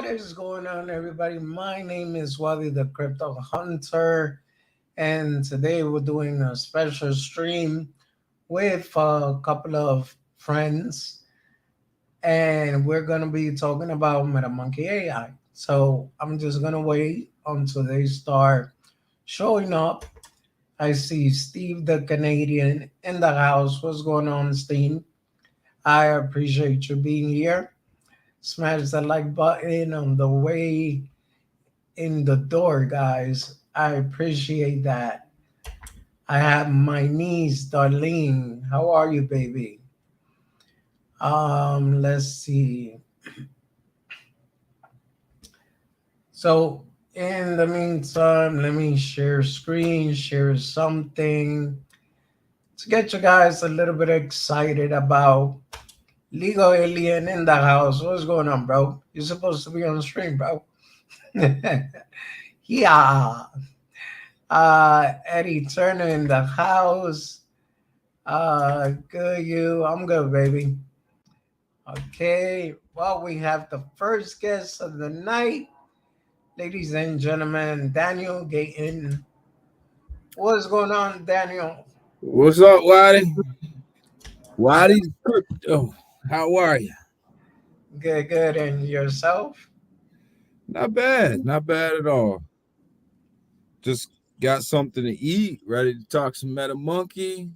is going on, everybody? My name is Wally the Crypto Hunter, and today we're doing a special stream with a couple of friends, and we're gonna be talking about Metamonkey AI. So I'm just gonna wait until they start showing up. I see Steve the Canadian in the house. What's going on, Steve? I appreciate you being here. Smash the like button on the way in the door, guys. I appreciate that. I have my niece, Darlene. How are you, baby? Let's see. So, in the meantime, let me share screen, share something to get you guys a little bit excited about Legal Alien in the house. What's going on, bro? You're supposed to be on stream, bro. Yeah. Eddie Turner in the house. Good you. I'm good, baby. Okay. Well, we have the first guest of the night, ladies and gentlemen, Daniel Gayton. What's going on, Daniel? What's up, Waddy? Waddy's crypto. How are you? Good, good. And yourself? Not bad. Not bad at all. Just got something to eat, ready to talk some Metamonkey.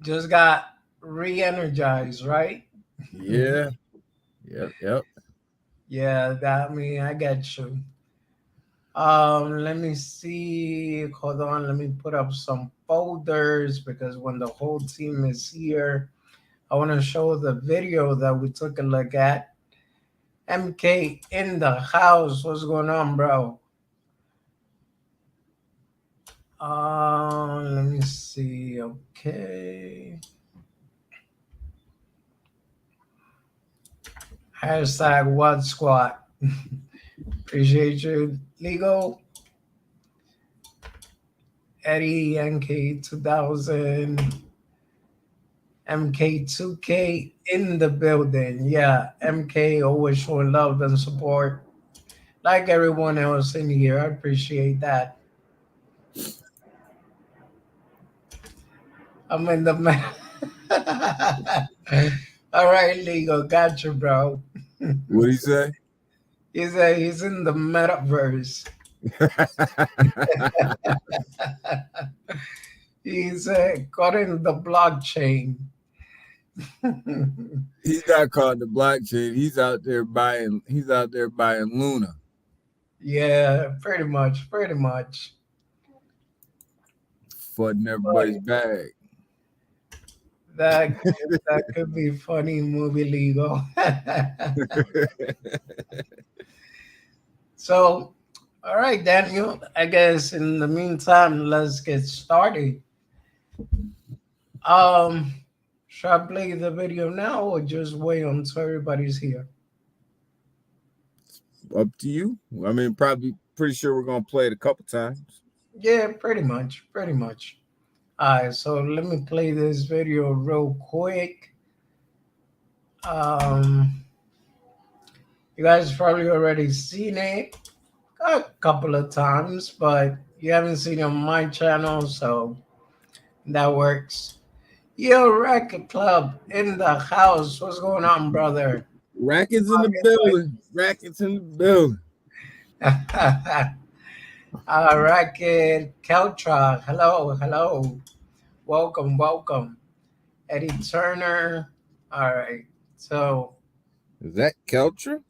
Just got re-energized, right? Yeah. Yep. Yeah, that me. I get you. Let me see. Hold on. Let me put up some folders because when the whole team is here, I want to show the video that we took a look at. MK in the house. What's going on, bro? Let me see. Okay. Hashtag what squad. Appreciate you. Legal. Eddie NK 2000. MK2K in the building. Yeah, MK always showing love and support. Like everyone else in here. I appreciate that. I'm in the All right, legal. Got you, bro. What'd he say? He's in the metaverse. He's caught in the blockchain. He's not caught in the blockchain. He's out there buying Luna. Yeah, pretty much, pretty much. Flooding everybody's bag. That that could be funny movie legal. So, all right, Daniel. I guess in the meantime, let's get started. Um, should I play the video now or just wait until everybody's here? Up to you. I mean, probably pretty sure we're gonna play it a couple times. Yeah, pretty much, pretty much. All right, so let me play this video real quick. Um, you guys probably already seen it a couple of times, but you haven't seen it on my channel, so that works. Yo, Record Club in the house. What's going on, brother? Rackets in the building. Rackets in the building. Racket Keltra. Hello, hello. Welcome, welcome. Eddie Turner. All right. So Is that Keltra?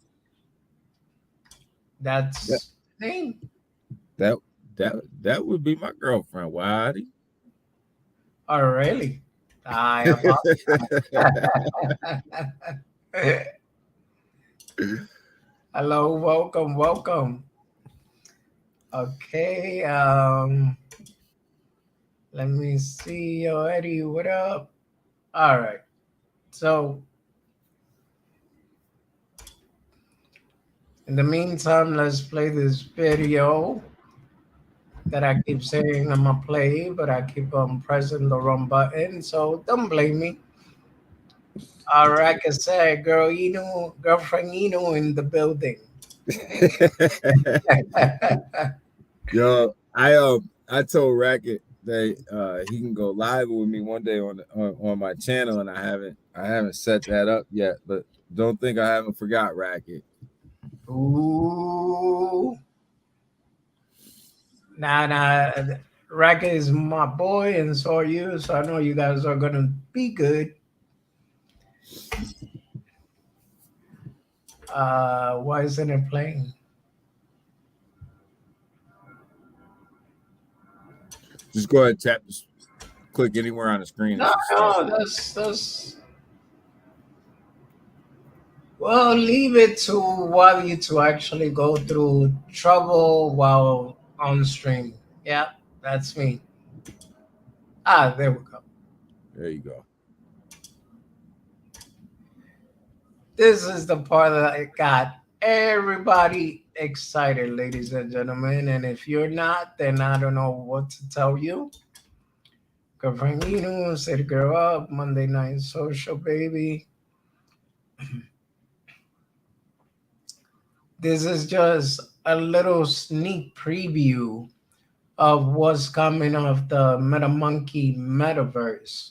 That that's the name. that that would be my girlfriend, Waddy. Oh, really? I apologize. Hello, welcome, welcome. Okay. Let me see. Yo, Eddie, what up? All right. So in the meantime, let's play this video that I keep saying I'm gonna play, but I keep pressing the wrong button. So don't blame me. Like I said, girlfriend Eno in the building. Yo, I told Racket that he can go live with me one day on my channel, and I haven't set that up yet. But don't think I haven't forgot Racket. Ooh, nah. Racket is my boy, and so are you. So I know you guys are gonna be good. Why isn't it playing? Just go ahead, and click anywhere on the screen, it No, should start. no, that's. Well, leave it to Wally to actually go through trouble while on stream. Yeah, that's me. There we go. There you go. This is the part that got everybody excited, ladies and gentlemen. And if you're not, then I don't know what to tell you. Girlfriend Inu, City Girl Up, Monday Night Social Baby. This is just a little sneak preview of what's coming of the Metamonkey metaverse.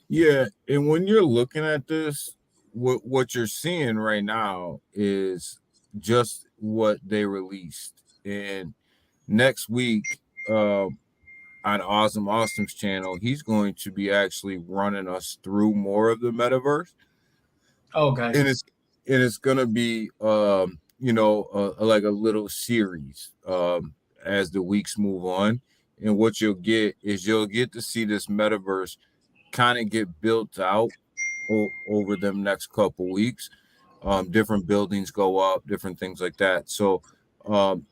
Yeah, and when you're looking at this, what you're seeing right now is just what they released, and next week, on Awesome Awesome's channel, he's going to be actually running us through more of the metaverse, Okay. and it's gonna be like a little series as the weeks move on, and what you'll get is you'll get to see this metaverse kind of get built out over them next couple weeks. Different buildings go up, different things like that. So um,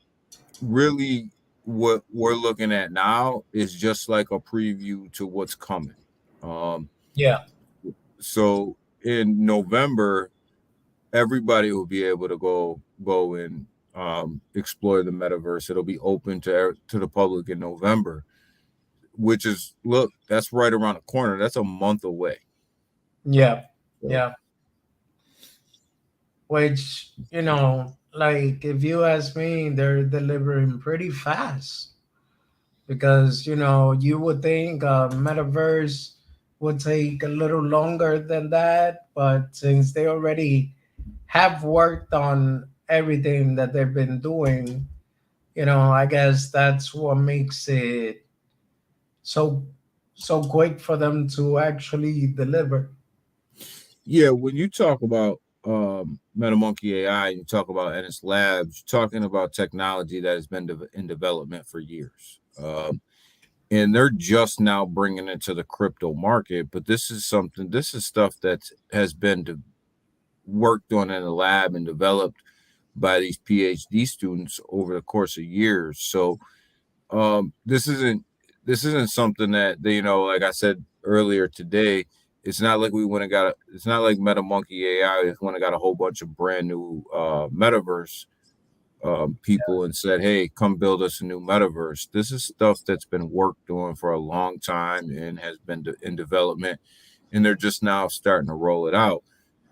really what we're looking at now is just like a preview to what's coming. Um, Yeah. so in November, everybody will be able to go and explore the metaverse. It'll be open to the public in November, which is look, that's right around the corner. That's a month away. Yeah. So, Yeah. Which, like if you ask me, they're delivering pretty fast because, you would think metaverse would take a little longer than that. But since they already have worked on everything that they've been doing, I guess that's what makes it so so quick for them to actually deliver. yeah, when you talk about MetaMonkey AI, you talk about Ennis Labs, you're talking about technology that has been in development for years. And they're just now bringing it to the crypto market. But this is stuff that has been worked on in the lab and developed by these PhD students over the course of years. So this isn't something that they, like I said earlier today, it's not like it's not like MetaMonkey AI went and got a whole bunch of brand new metaverse people and said, hey, come build us a new metaverse. This is stuff that's been worked on for a long time and has been in development, and they're just now starting to roll it out.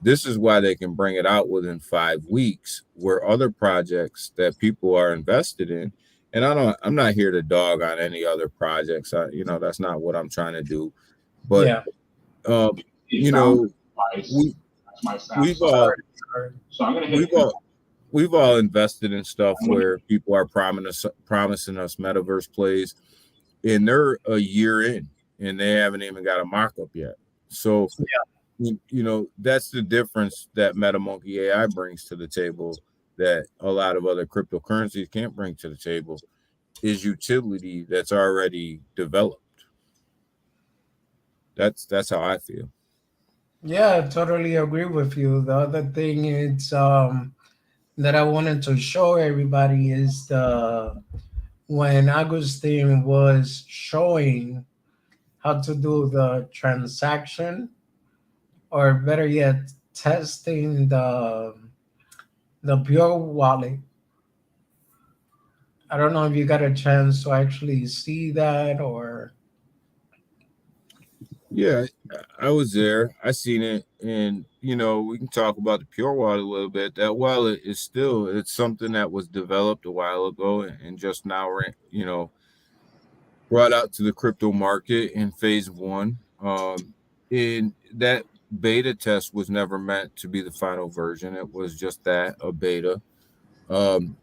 This is why they can bring it out within 5 weeks, where other projects that people are invested in. And I'm not here to dog on any other projects. That's not what I'm trying to do. But Yeah. um, you know, we we've all Sorry. Sorry. we've all we've all invested in stuff where people are promising us metaverse plays, and they're a year in and they haven't even got a markup yet. So that's the difference that MetaMonkey AI brings to the table that a lot of other cryptocurrencies can't bring to the table is utility that's already developed. That's how I feel. Yeah, I totally agree with you. The other thing is that I wanted to show everybody is the when Agustin was showing how to do the transaction, or better yet, testing the pure wallet. I don't know if you got a chance to actually see that or Yeah, I was there. I seen it, and we can talk about the Pure Wallet a little bit. That wallet is still it's something that was developed a while ago, and just now, brought out to the crypto market in phase one. And that beta test was never meant to be the final version. It was just that, a beta. Um,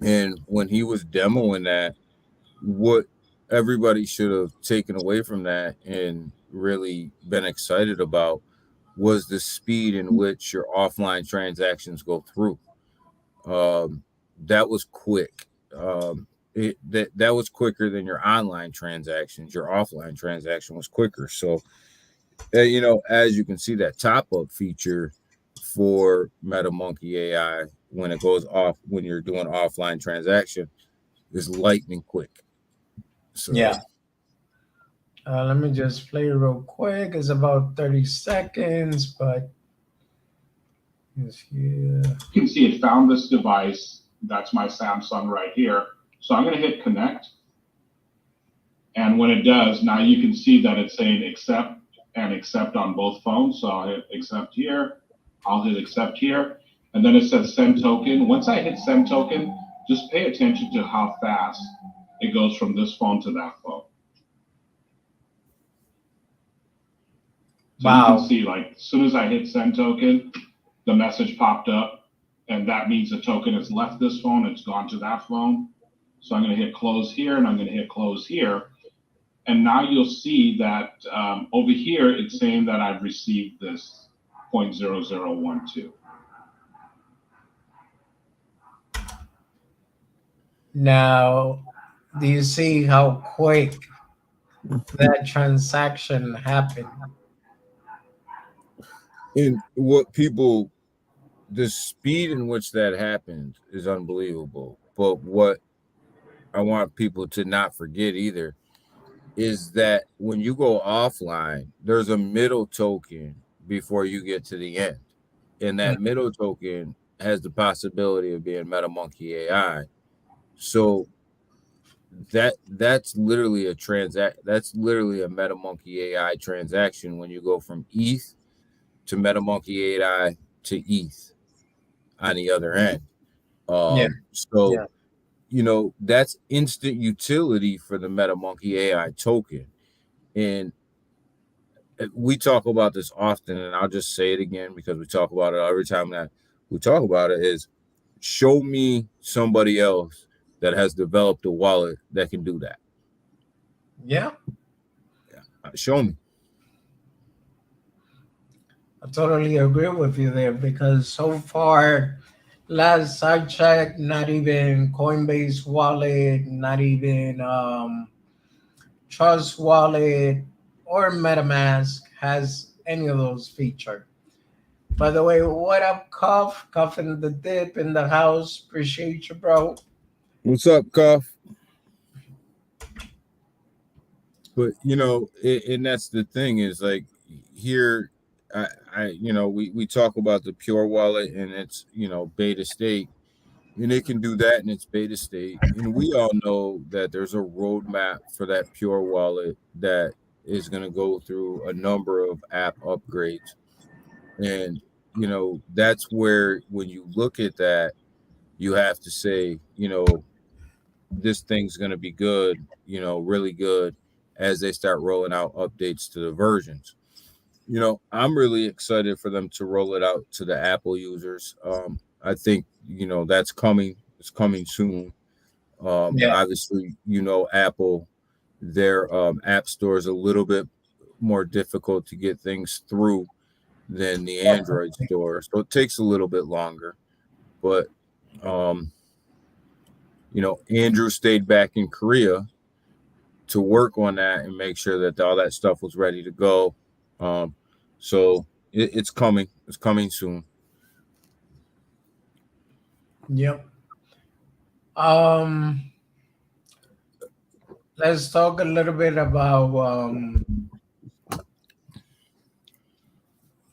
and when he was demoing that, what everybody should have taken away from that and really been excited about was the speed in which your offline transactions go through. Um, that was quick. That was quicker than your online transactions. Your offline transaction was quicker. So, as you can see, that top up feature for Metamonkey AI when it goes off when you're doing offline transaction is lightning quick. So Yeah. Let me just play real quick. It's about 30 seconds, but it's here. You can see it found this device. That's my Samsung right here. So I'm going to hit connect. And when it does, now you can see that it's saying accept and accept on both phones. So I'll hit accept here. I'll hit accept here. And then it says send token. Once I hit send token, just pay attention to how fast it goes from this phone to that phone. So you can see, like, as soon as I hit send token, the message popped up, and that means the token has left this phone, it's gone to that phone. So I'm going to hit close here, and I'm going to hit close here. And now you'll see that over here, it's saying that I've received this 0.0012. Now, do you see how quick that transaction happened? and the speed in which that happened is unbelievable. But what I want people to not forget either is that when you go offline, there's a middle token before you get to the end. And that middle token has the possibility of being Metamonkey AI. So that's literally a Metamonkey AI transaction when you go from ETH to Metamonkey AI to ETH on the other end. Yeah. So Yeah. that's instant utility for the Metamonkey AI token. And we talk about this often, and I'll just say it again because we talk about it every time that we talk about it, is show me somebody else that has developed a wallet that can do that. Yeah. Show me. I totally agree with you there because so far, last I checked, not even Coinbase wallet, not even Trust wallet or MetaMask has any of those features. By the way, what up, Cuff? Cuff in the dip in the house. Appreciate you, bro. What's up, Cuff? But and that's the thing is like here, we talk about the Pure Wallet and it's beta state, and it can do that in its beta state, and we all know that there's a roadmap for that Pure Wallet that is going to go through a number of app upgrades, and that's where when you look at that, you have to say this thing's going to be good, really good as they start rolling out updates to the versions. I'm really excited for them to roll it out to the Apple users. I think, that's coming. It's coming soon. Yeah. Obviously, Apple, their app store is a little bit more difficult to get things through than the Android store. So it takes a little bit longer. But, Andrew stayed back in Korea to work on that and make sure that all that stuff was ready to go. So it's coming. It's coming soon. Yep. Um, let's talk a little bit about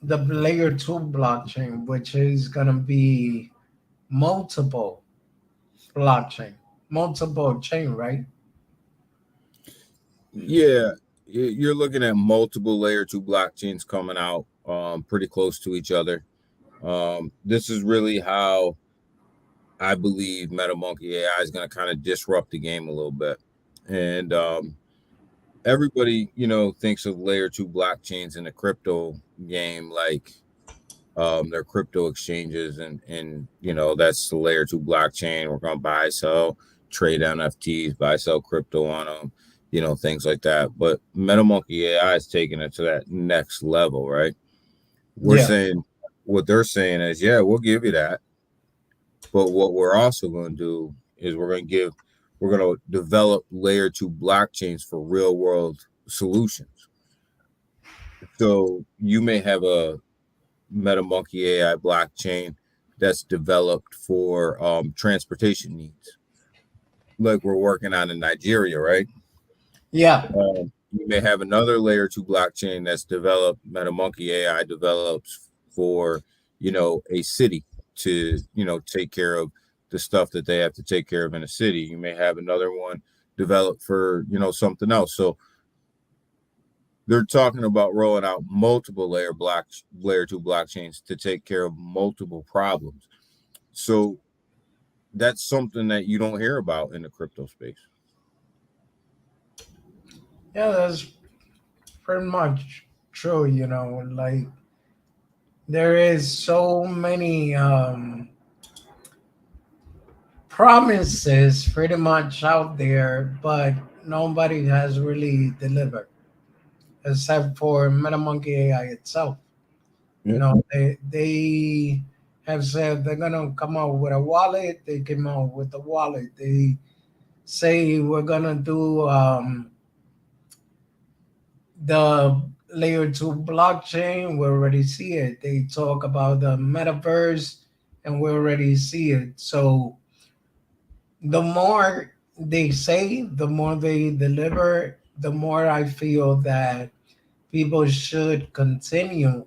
the layer two blockchain, which is gonna be multiple blockchain, multiple chain, right? Yeah, you're looking at multiple layer 2 blockchains coming out pretty close to each other. This is really how I believe Metamonkey AI is going to kind of disrupt the game a little bit. And everybody, thinks of layer 2 blockchains in the crypto game like their crypto exchanges, and that's the layer 2 blockchain. We're going to buy, sell, trade NFTs, buy, sell crypto on them, things like that. But Metamonkey AI is taking it to that next level, right? What they're saying is, yeah, we'll give you that. But what we're also going to do is we're going to develop layer 2 blockchains for real world solutions. So you may have a Metamonkey AI blockchain that's developed for transportation needs, like we're working on in Nigeria, right? Yeah. You may have another layer 2 blockchain that's developed, Metamonkey AI develops for, a city to, take care of the stuff that they have to take care of in a city. You may have another one developed for, something else. So they're talking about rolling out multiple layer 2 blockchains to take care of multiple problems. So that's something that you don't hear about in the crypto space. Yeah, that's pretty much true. Like there is so many promises pretty much out there, but nobody has really delivered except for Metamonkey AI itself. They have said they're gonna come out with a wallet. They came out with the wallet. They say we're gonna do the layer 2 blockchain. We already see it. They talk about the metaverse, and we already see it. So the more they say, the more they deliver, the more I feel that people should continue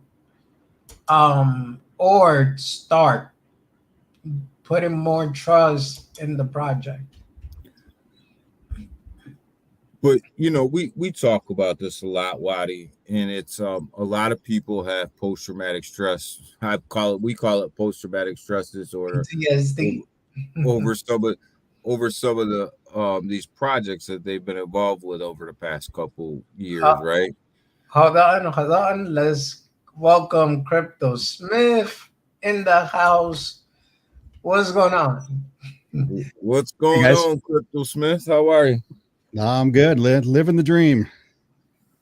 or start putting more trust in the project. But we talk about this a lot, Wadi, and it's a lot of people have post-traumatic stress. We call it post-traumatic stress disorder PTSD. over some of the these projects that they've been involved with over the past couple years, right? Hold on. Let's welcome Crypto Smith in the house. What's going on? What's going on, Crypto Smith? How are you? I'm good. Living the dream.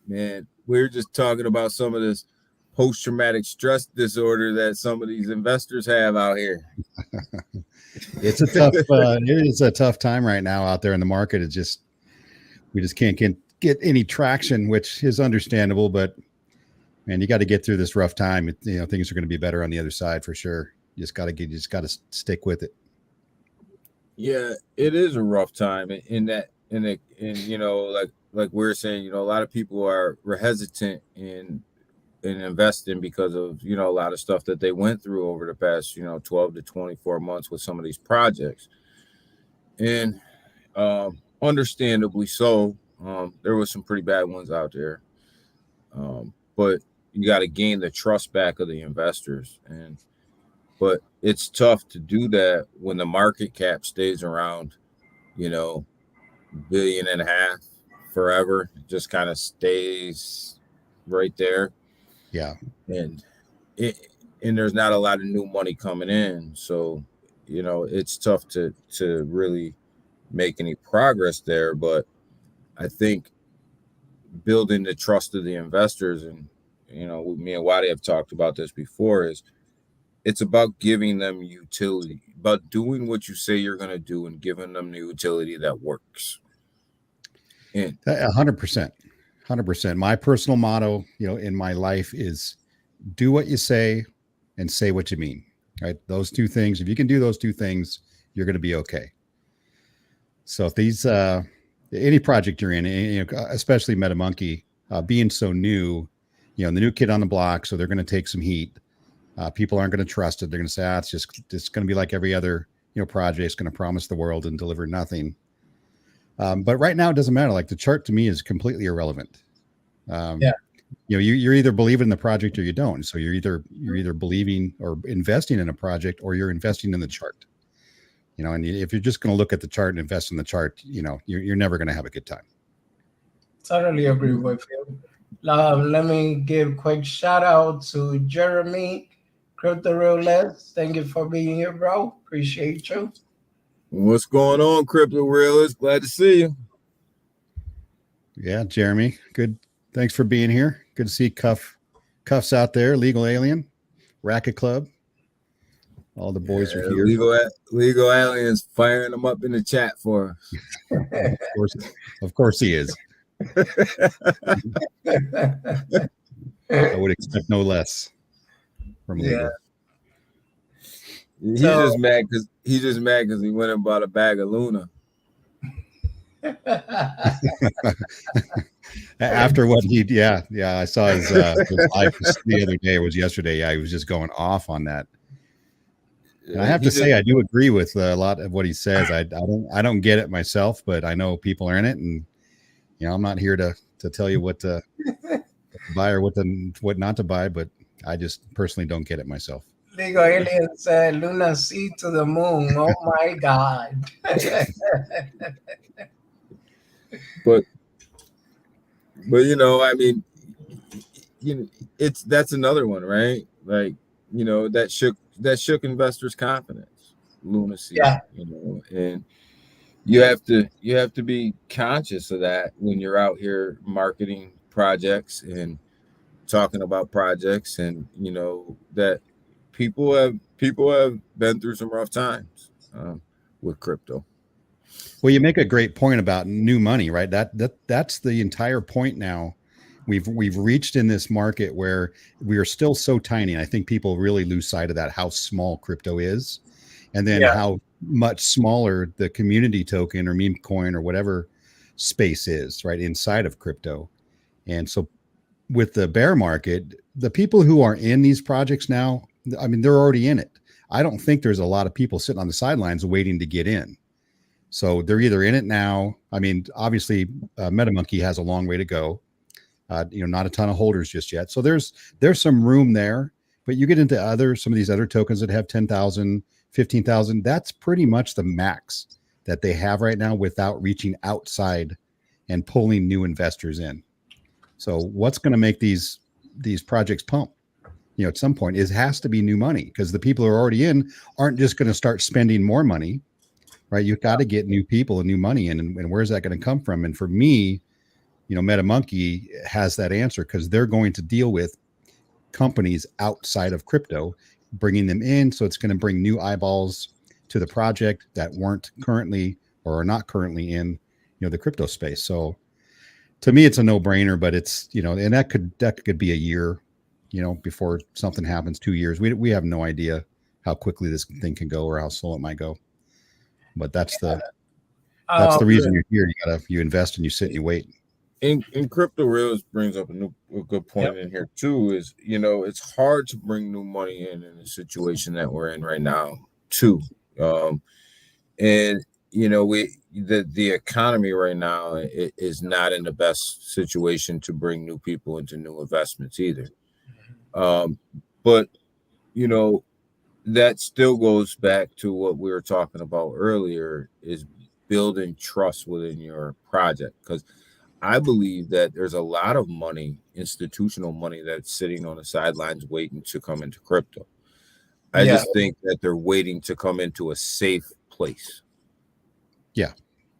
Man, we're just talking about some of this post-traumatic stress disorder that some of these investors have out here. It's a tough it is a tough time right now out there in the market. We just can't get any traction, which is understandable, but man, you got to get through this rough time. Things are going to be better on the other side for sure. You just got to stick with it. Yeah, it is a rough time like we're saying, a lot of people were hesitant in investing because of, a lot of stuff that they went through over the past, 12 to 24 months with some of these projects. And understandably so, there was some pretty bad ones out there. But you got to gain the trust back of the investors. But it's tough to do that when the market cap stays around, $1.5 billion forever. It just kind of stays right there. Yeah. And there's not a lot of new money coming in. So, it's tough to really make any progress there. But I think building the trust of the investors, and, me and Wadi have talked about this before, is it's about giving them utility, about doing what you say you're going to do and giving them the utility that works. 100%. My personal motto, in my life is do what you say and say what you mean, right? Those two things, if you can do those two things, you're going to be okay. So if these, any project you're in, especially Metamonkey, being so new, the new kid on the block, so they're going to take some heat. People aren't going to trust it. They're going to say, it's going to be like every other, project. It's going to promise the world and deliver nothing. But right now it doesn't matter. Like the chart to me is completely irrelevant. Yeah. You're either believing in the project or you don't. So you're either believing or investing in a project, or you're investing in the chart. And if you're just going to look at the chart and invest in the chart, you're never going to have a good time. Totally agree with you. Let me give quick shout out to Jeremy, Crypto Roulette. Thank you for being here, bro. Appreciate you. What's going on, Crypto Realist? Glad to see you. Yeah, Jeremy, good. Thanks for being here. Good to see Cuffs out there, Legal Alien, Racket Club. All the boys are here. Legal Aliens firing them up in the chat for us. Of course he is. I would expect no less from Legal. He's just mad because he went and bought a bag of Luna. After what I saw his live the other day. It was yesterday. Yeah, he was just going off on that. And I have to say, I do agree with a lot of what he says. I don't get it myself, but I know people are in it, and I'm not here to tell you what to buy or what not to buy, but I just personally don't get it myself. Legal Alien said, "Luna C to the moon." Oh my God! but I mean, that's another one, right? Like, that shook investors' confidence, lunacy. Yeah. And you have to be conscious of that when you're out here marketing projects and talking about projects, and that people have been through some rough times with crypto. Well, you make a great point about new money, right? That's the entire point now. We've reached in this market where we are still so tiny. And I think people really lose sight of that, how small crypto is, and then how much smaller the community token or meme coin or whatever space is, right, inside of crypto. And so with the bear market, the people who are in these projects now, I mean, they're already in it. I don't think there's a lot of people sitting on the sidelines waiting to get in. So they're either in it now. I mean, obviously, Metamonkey has a long way to go. Not a ton of holders just yet. So there's some room there. But you get into some of these other tokens that have 10,000, 15,000. That's pretty much the max that they have right now without reaching outside and pulling new investors in. So what's going to make these projects pump? At some point, it has to be new money, because the people who are already in aren't just going to start spending more money. Right, you've got to get new people and new money in, and where's that going to come from? And for me, Metamonkey has that answer, because they're going to deal with companies outside of crypto, bringing them in. So it's going to bring new eyeballs to the project that weren't currently or are not currently in the crypto space. So to me, it's a no-brainer. But it's and that could be a year, before something happens. 2 years. We have no idea how quickly this thing can go or how slow it might go. But that's the reason you're here. You invest and you sit and you wait. And Crypto Reels brings up a good point in here too. Is it's hard to bring new money in the situation that we're in right now too. And the economy right now is not in the best situation to bring new people into new investments either. But that still goes back to what we were talking about earlier, is building trust within your project. Because I believe that there's a lot of money, institutional money, that's sitting on the sidelines waiting to come into crypto. I just think that they're waiting to come into a safe place. Yeah,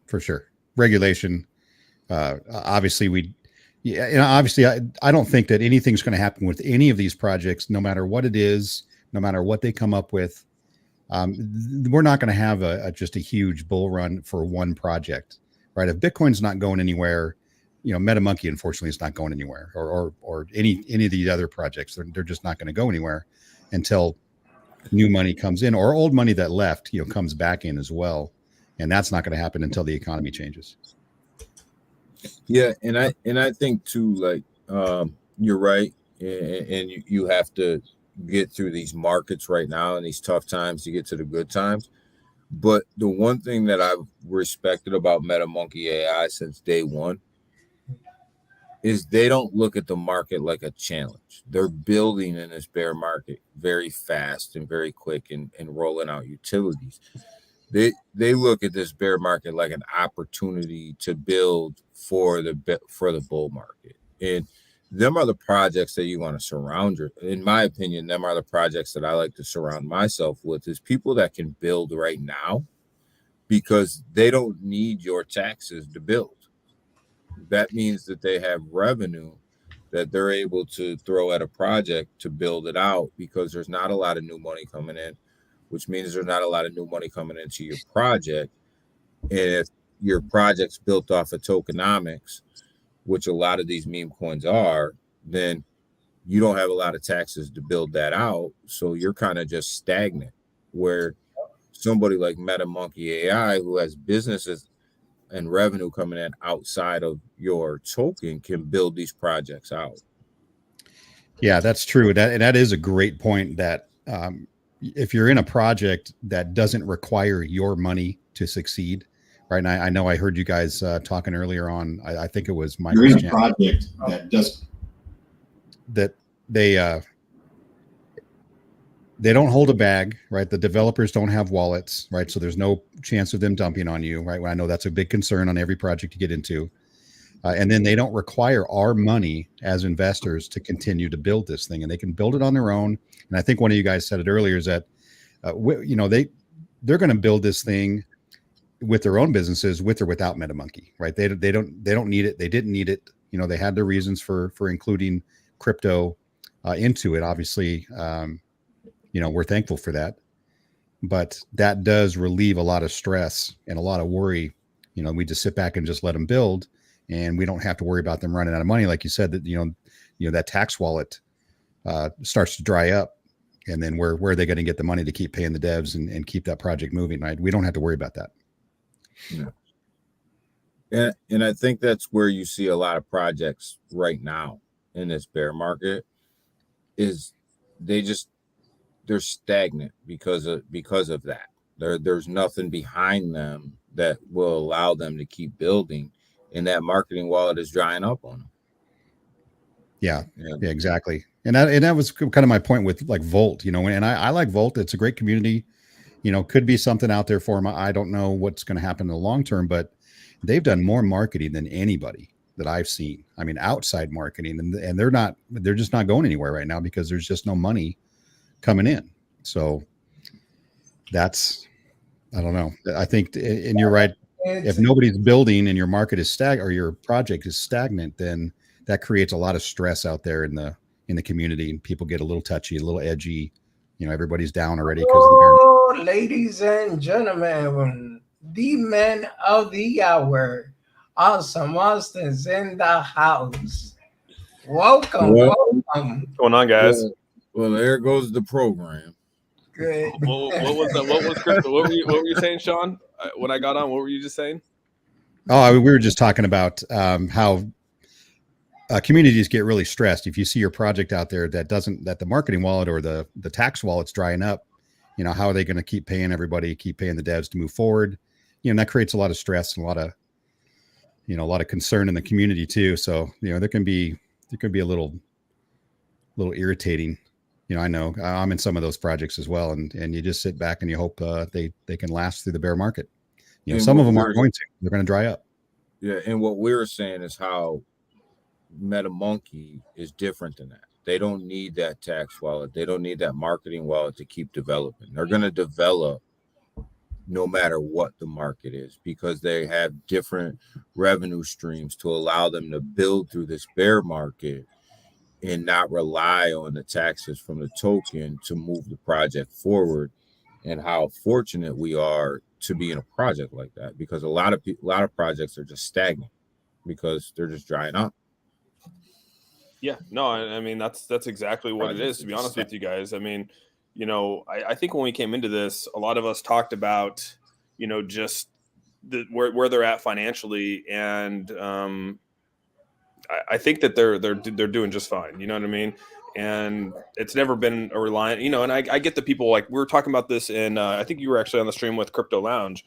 for sure. Regulation. Obviously, I don't think that anything's going to happen with any of these projects, no matter what it is. No matter what they come up with, we're not going to have just a huge bull run for one project, right? If Bitcoin's not going anywhere, Metamonkey, unfortunately, is not going anywhere, or any of these other projects. They're just not going to go anywhere until new money comes in, or old money that left, comes back in as well, and that's not going to happen until the economy changes. Yeah, and I think too, like you're right, and you have to get through these markets right now and these tough times to get to the good times. But the one thing that I've respected about Metamonkey AI since day one is they don't look at the market like a challenge. They're building in this bear market very fast and very quick and rolling out utilities. They look at this bear market like an opportunity to build for the bull market. And them are the projects that you want to surround in my opinion, them are the projects that I like to surround myself with, is people that can build right now, because they don't need your taxes to build. That means that they have revenue that they're able to throw at a project to build it out, because there's not a lot of new money coming in, which means there's not a lot of new money coming into your project. And if your project's built off of tokenomics, which a lot of these meme coins are, then you don't have a lot of taxes to build that out. So you're kind of just stagnant, where somebody like Metamonkey AI, who has businesses and revenue coming in outside of your token, can build these projects out. Yeah, that's true. That is a great point, that if you're in a project that doesn't require your money to succeed, right? And I know I heard you guys talking earlier on, I think it was Mike. You're in a project that does that they don't hold a bag, right? The developers don't have wallets, right? So there's no chance of them dumping on you, right? I know that's a big concern on every project you get into. And then they don't require our money as investors to continue to build this thing, and they can build it on their own. And I think one of you guys said it earlier, is that, they're going to build this thing with their own businesses, with or without Metamonkey, right? They don't need it. They didn't need it. They had their reasons for including crypto into it. Obviously, we're thankful for that, but that does relieve a lot of stress and a lot of worry. We just sit back and just let them build, and we don't have to worry about them running out of money. Like you said, that, that tax wallet starts to dry up, and then where are they going to get the money to keep paying the devs and keep that project moving, right? We don't have to worry about that. Yeah. And I think that's where you see a lot of projects right now in this bear market, is they're stagnant because of that. There's nothing behind them that will allow them to keep building, and that marketing wallet is drying up on them. Yeah, exactly. And that was kind of my point with like Volt, and I like Volt. It's a great community, could be something out there for them. I don't know what's going to happen in the long term, but they've done more marketing than anybody that I've seen. I mean, outside marketing, and they're just not going anywhere right now because there's just no money coming in. So I don't know. I think, and you're right. If nobody's building and your market is or your project is stagnant, then that creates a lot of stress out there in the community, and people get a little touchy, a little edgy. Everybody's down already because ladies and gentlemen, the man of the hour, Awesome Austin's in the house. Welcome. What's going on, guys? Well, there goes the program. Good. What was that? What was crypto? What were you saying, Sean? When I got on, what were you just saying? Oh, we were just talking about how communities get really stressed if you see your project out there that the marketing wallet or the tax wallet's drying up. How are they going to keep paying everybody, keep paying the devs to move forward? And that creates a lot of stress and a lot of concern in the community too. So there can be a little irritating. I know I'm in some of those projects as well, and you just sit back and you hope they can last through the bear market. Some of them aren't going to. They're going to dry up. Yeah, and what we were saying is how Metamonkey is different than that. They don't need that tax wallet. They don't need that marketing wallet to keep developing. They're going to develop no matter what the market is, because they have different revenue streams to allow them to build through this bear market and not rely on the taxes from the token to move the project forward. And how fortunate we are to be in a project like that, because a lot of projects are just stagnant because they're just drying up. Yeah, no, I mean that's exactly what it is, to be honest with you guys. I mean, I think when we came into this, a lot of us talked about, just where they're at financially, and I think that they're doing just fine. You know what I mean? And it's never been a reliant, and I get the people, like we were talking about this in, I think you were actually on the stream with Crypto Lounge.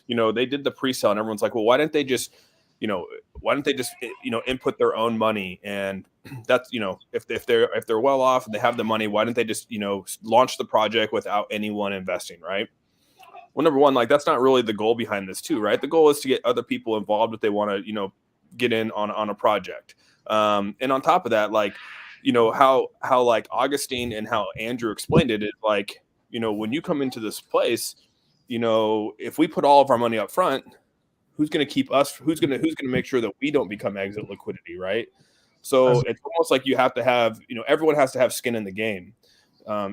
They did the pre-sale, and everyone's like, well, why didn't they just why don't they just, input their own money? And that's, if they're well off and they have the money, why don't they just, launch the project without anyone investing, right? Well, number one, like that's not really the goal behind this too, right? The goal is to get other people involved if they want to, get in on a project. And on top of that, like, how like Augustine and how Andrew explained it is like, when you come into this place, if we put all of our money up front, who's going to keep us? Who's going to make sure that we don't become exit liquidity, right? So it's almost like you have to have, everyone has to have skin in the game,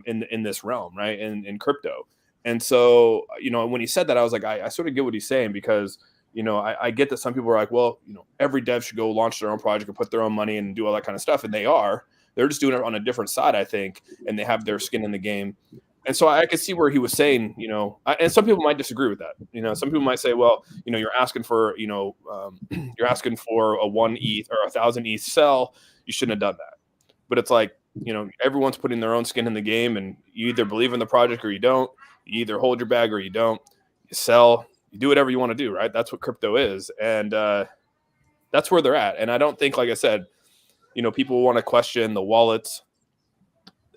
in this realm, right? In crypto. And so, when he said that, I was like, I sort of get what he's saying, because, I get that some people are like, well, every dev should go launch their own project and put their own money in and do all that kind of stuff. And they're just doing it on a different side, I think, and they have their skin in the game. And so I could see where he was saying, and some people might disagree with that. Some people might say, well, you're asking for, you're asking for a 1 ETH or 1,000 ETH sell. You shouldn't have done that. But it's like, everyone's putting their own skin in the game, and you either believe in the project or you don't. You either hold your bag or you don't. You sell, you do whatever you want to do, right? That's what crypto is. And that's where they're at. And I don't think, like I said, people want to question the wallets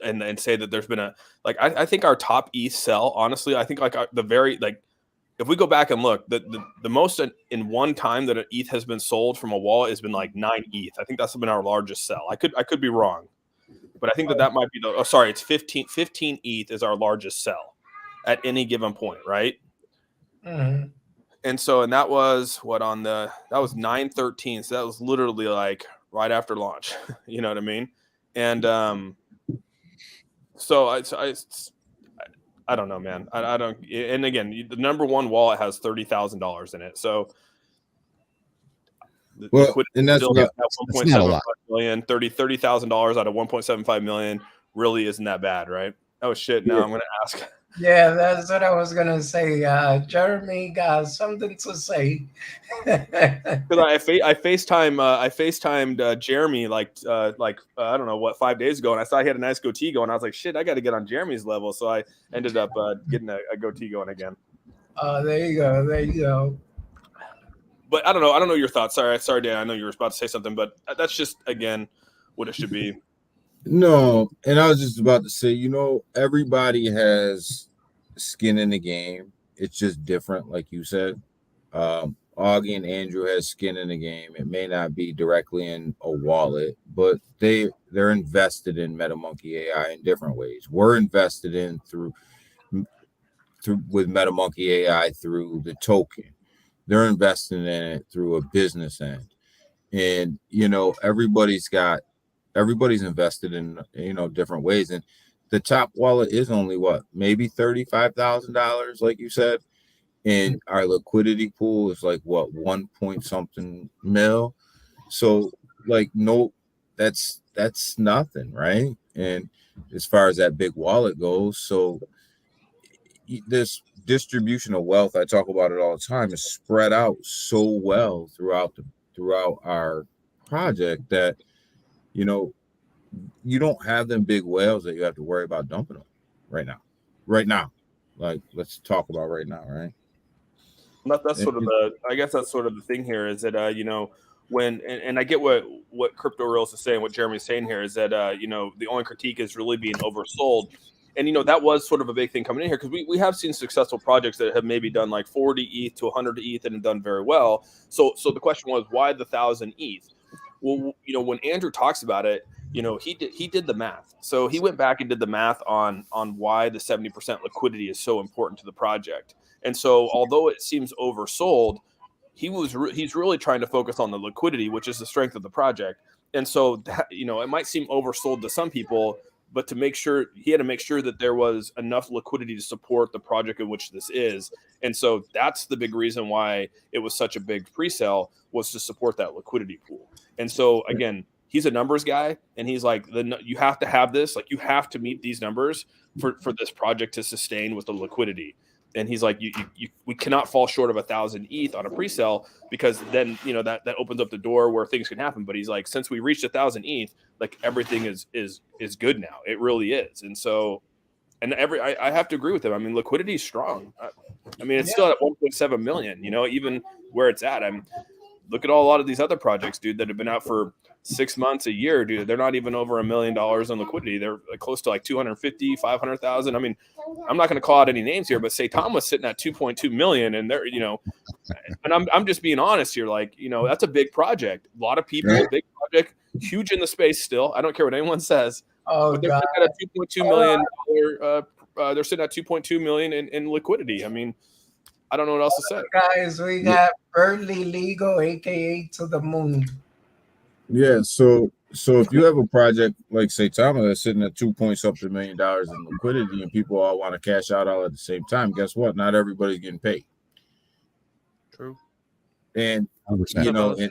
and say that there's been I think our top ETH sell, honestly, I think if we go back and look, the most in one time that an ETH has been sold from a wallet has been like 9 ETH. I think that's been our largest sell. I could be wrong, but I think that might be it's 15 ETH is our largest sell at any given point, right? Mhm. And that was that was 9/13. So that was literally like right after launch. You know what I mean? And so I don't know, man. I don't. And again, the number one wallet has $30,000 in it. So and that's still what, at 1.75 million, $30,000 out of 1.75 million really isn't that bad, right? Oh shit! Now I'm going to ask. Yeah, that's what I was gonna say. Jeremy got something to say. Because I FaceTimed Jeremy like I don't know what 5 days ago, and I saw he had a nice goatee going. I was like, shit, I got to get on Jeremy's level. So I ended up getting a goatee going again. There you go. There you go. But I don't know your thoughts. Sorry, Dan. I know you were about to say something, but that's just again what it should be. No, and I was just about to say, everybody has skin in the game. It's just different, like you said. Augie and Andrew has skin in the game. It may not be directly in a wallet, but they're invested in Metamonkey AI in different ways. We're invested in through with Metamonkey AI through the token. They're investing in it through a business end. And everybody's invested in different ways. And the top wallet is only maybe $35,000, like you said. And our liquidity pool is like 1 point something mil. So that's nothing, right? And as far as that big wallet goes, so this distribution of wealth, I talk about it all the time, is spread out so well throughout our project that you don't have them big whales that you have to worry about dumping them right now. Like, let's talk about right now, right? That's sort of the thing here is that when and I get what Crypto Reels is saying, what Jeremy's saying here is that the only critique is really being oversold. And that was sort of a big thing coming in here, because we have seen successful projects that have maybe done like 40 ETH to 100 ETH and have done very well. So the question was, why the 1,000 ETH? Well, when Andrew talks about it, he did the math. So he went back and did the math on why the 70% liquidity is so important to the project. And so although it seems oversold, he's really trying to focus on the liquidity, which is the strength of the project. And so that, it might seem oversold to some people, but he had to make sure that there was enough liquidity to support the project in which this is. And so that's the big reason why it was such a big pre-sale, was to support that liquidity pool. And so again, he's a numbers guy, and he's like, you have to have this, like you have to meet these numbers for this project to sustain with the liquidity. And he's like, we cannot fall short of 1,000 ETH on a pre-sale, because then that opens up the door where things can happen. But he's like, since we reached 1,000 ETH, like everything is good now. It really is. And so, I have to agree with him. I mean, liquidity is strong. I mean, it's still at 1.7 million. Even where it's at. look at a lot of these other projects, dude, that have been out for 6 months, a year, dude. They're not even over $1 million in liquidity. They're close to like 250, 500,000. I mean, I'm not going to call out any names here, but say Tom was sitting at 2.2 million, and they're, and I'm just being honest here. Like, that's a big project. A lot of people, big project, huge in the space still. I don't care what anyone says. Oh, but they're God. sitting at $2.2 million. They're sitting at 2.2 million in liquidity. I mean, I don't know what else to say. Guys, we got Berkeley Legal, aka To the Moon. Yeah, so if you have a project like say Thomas that's sitting at 2 point something million in liquidity and people all want to cash out all at the same time, guess what? Not everybody's getting paid. True. And 100%.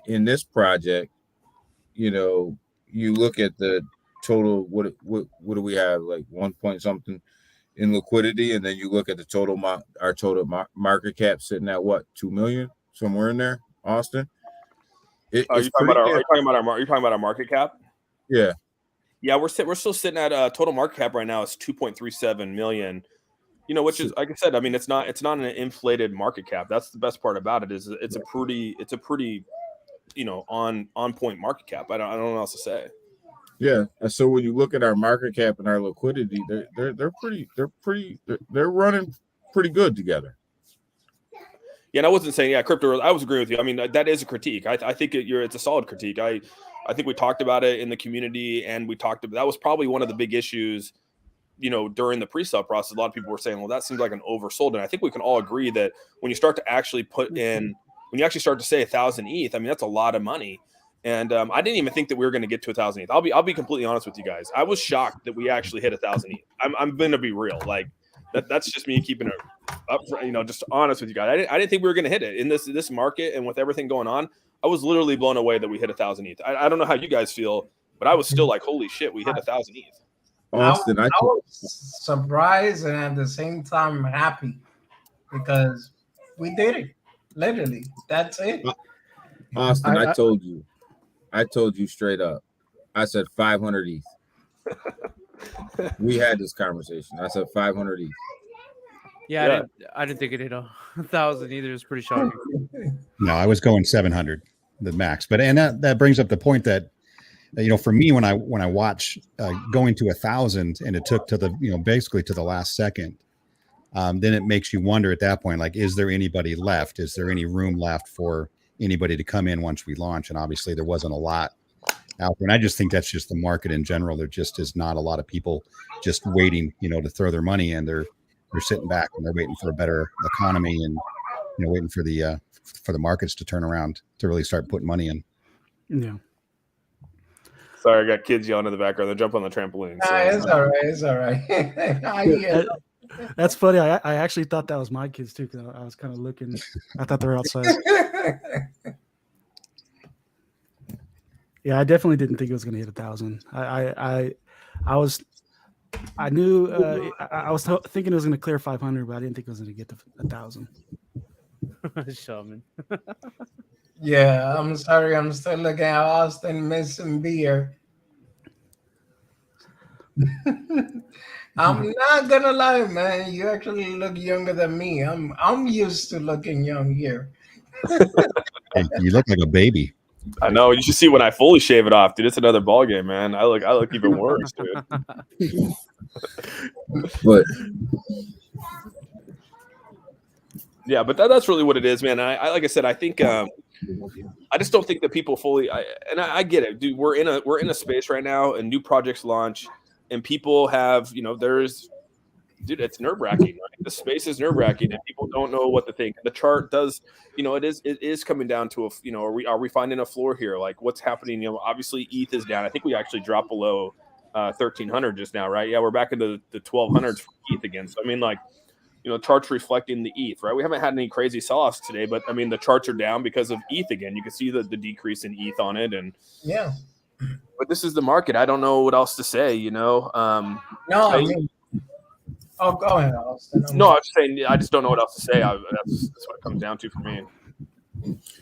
in this project, you look at the total. What do we have? Like 1 point something in liquidity, and then you look at the total our total market cap sitting at what, 2 million, somewhere in there, Austin. You're talking about our market cap? Yeah. Yeah, we're still sitting at total market cap right now is 2.37 million. Which is, like I said, I mean, it's not an inflated market cap. That's the best part about it, is it's a pretty on point market cap. I don't know what else to say. Yeah. So when you look at our market cap and our liquidity, they're running pretty good together. Yeah, and I wasn't saying, crypto. I was agreeing with you. I mean, that is a critique. I think it's a solid critique. I think we talked about it in the community, and that was probably one of the big issues, during the pre-sale process. A lot of people were saying, well, that seems like an oversold. And I think we can all agree that when you start to actually when you actually start to say 1,000 ETH, I mean, that's a lot of money. And I didn't even think that we were going to get to 1,000 ETH. I'll be completely honest with you guys. I was shocked that we actually hit 1,000 ETH. I'm going to be real. Like that's just me keeping it up, just honest with you guys. I didn't think we were going to hit it in this market, and with everything going on, I was literally blown away that we hit 1,000 ETH. I don't know how you guys feel, but I was still like, holy shit, we hit 1,000 ETH. Austin, I was surprised and at the same time happy because we did it. Literally, that's it. Austin, I told you straight up. I said 500 ETH. We had this conversation. I said 500 ETH. Yeah. I didn't think it hit 1,000 either. It was pretty shocking. No, I was going 700, the max. But that brings up the point that, for me, when I watch going to 1,000 and it took to the basically to the last second, then it makes you wonder at that point, like, is there anybody left? Is there any room left for anybody to come in once we launch? And obviously there wasn't a lot out there. And I just think that's just the market in general. There just is not a lot of people just waiting, to throw their money in. They're sitting back and they're waiting for a better economy and waiting for the markets to turn around to really start putting money in. Yeah. Sorry, I got kids yelling in the background. They jump on the trampoline. So. It's all right. It's all right. That's funny. I actually thought that was my kids too, because I was kind of looking. I thought they were outside. Yeah, I definitely didn't think it was going to hit 1,000. I knew I was thinking it was going to clear 500, but I didn't think it was going to get to 1,000. Shaman. Yeah, I'm sorry. I'm still looking at Austin missing beer. I'm not gonna lie, man. You actually look younger than me. I'm used to looking young here. Hey, you look like a baby. I know. You should see when I fully shave it off, dude. It's another ball game, man. I look even worse, dude. But yeah, but that's really what it is, man. I like I said, I think I just don't think that people fully. I get it, dude. We're in a space right now, and new projects launch, and people have dude, it's nerve wracking. Right? The space is nerve wracking, and people don't know what to think. The chart does, it is coming down to are we finding a floor here? Like what's happening? Obviously ETH is down. I think we actually dropped below 1,300 just now, right? Yeah, we're back into the 1,200s for ETH again. So I mean, like. Charts reflecting the ETH, right? We haven't had any crazy sell-offs today, but I mean, the charts are down because of ETH again. You can see the decrease in ETH on it, and yeah. But this is the market. I don't know what else to say. No, I mean, go ahead, Austin. No, I'm just saying. I just don't know what else to say. That's what it comes down to for me.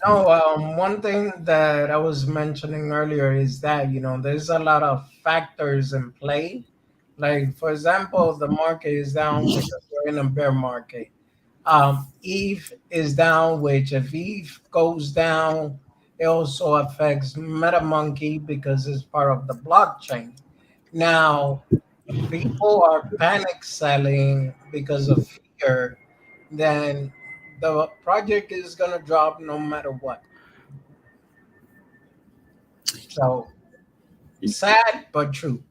No, one thing that I was mentioning earlier is that there's a lot of factors in play. Like, for example, the market is down because we're in a bear market. ETH is down, which if ETH goes down, it also affects Metamonkey because it's part of the blockchain. Now, if people are panic selling because of fear, then the project is going to drop no matter what. So sad but true.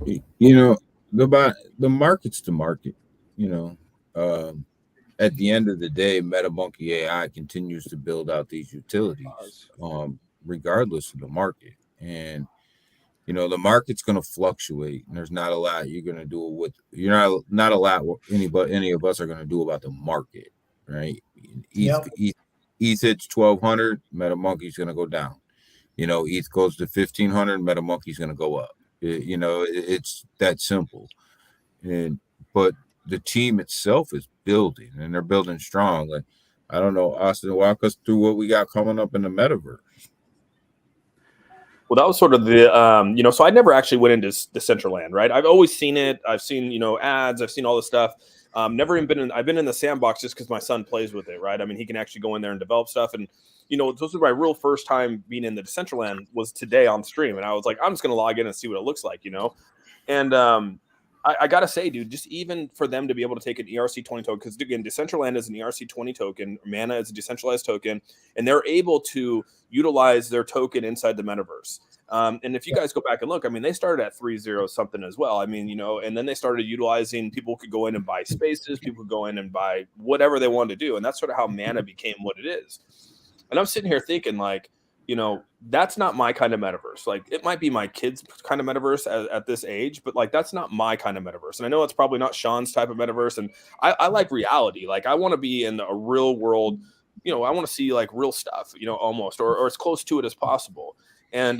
You know, the market's the market. You know, at the end of the day, Metamonkey AI continues to build out these utilities, regardless of the market. And you know, the market's going to fluctuate, and there's not a lot you're going to do with. You're not a lot what any of us are going to do about the market, right? ETH, Yep. ETH hits 1,200, Metamonkey's going to go down. You know, ETH goes to 1,500, Metamonkey's going to go up. You know, it's that simple. And but the team itself is building, and they're building strong. Like, I don't know, Austin, walk us through what we got coming up in the metaverse. Well, that was sort of the, you know, so I never actually went into Decentraland, right? I've always seen it. I've seen, you know, ads. I've seen all this stuff. Never even been in, I've been in the sandbox just because my son plays with it, right? I mean, he can actually go in there and develop stuff. And, you know, this was my real first time being in the Decentraland was today on stream. And I was like, I'm just going to log in and see what it looks like, you know? And I got to say, dude, just even for them to be able to take an ERC20 token, because again, Decentraland is an ERC20 token, Mana is a decentralized token, and they're able to utilize their token inside the metaverse. And if you guys go back and look, I mean, they started at 3.0 something as well. I mean, you know, and then they started utilizing, people could go in and buy spaces, people could go in and buy whatever they wanted to do. And that's sort of how Mana became what it is. And I'm sitting here thinking, like, you know, that's not my kind of metaverse. Like, it might be my kids' kind of metaverse at this age, but like, that's not my kind of metaverse. And I know it's probably not Sean's type of metaverse. And I like reality. Like, I want to be in a real world. You know, I want to see like real stuff, you know, almost, or as close to it as possible. And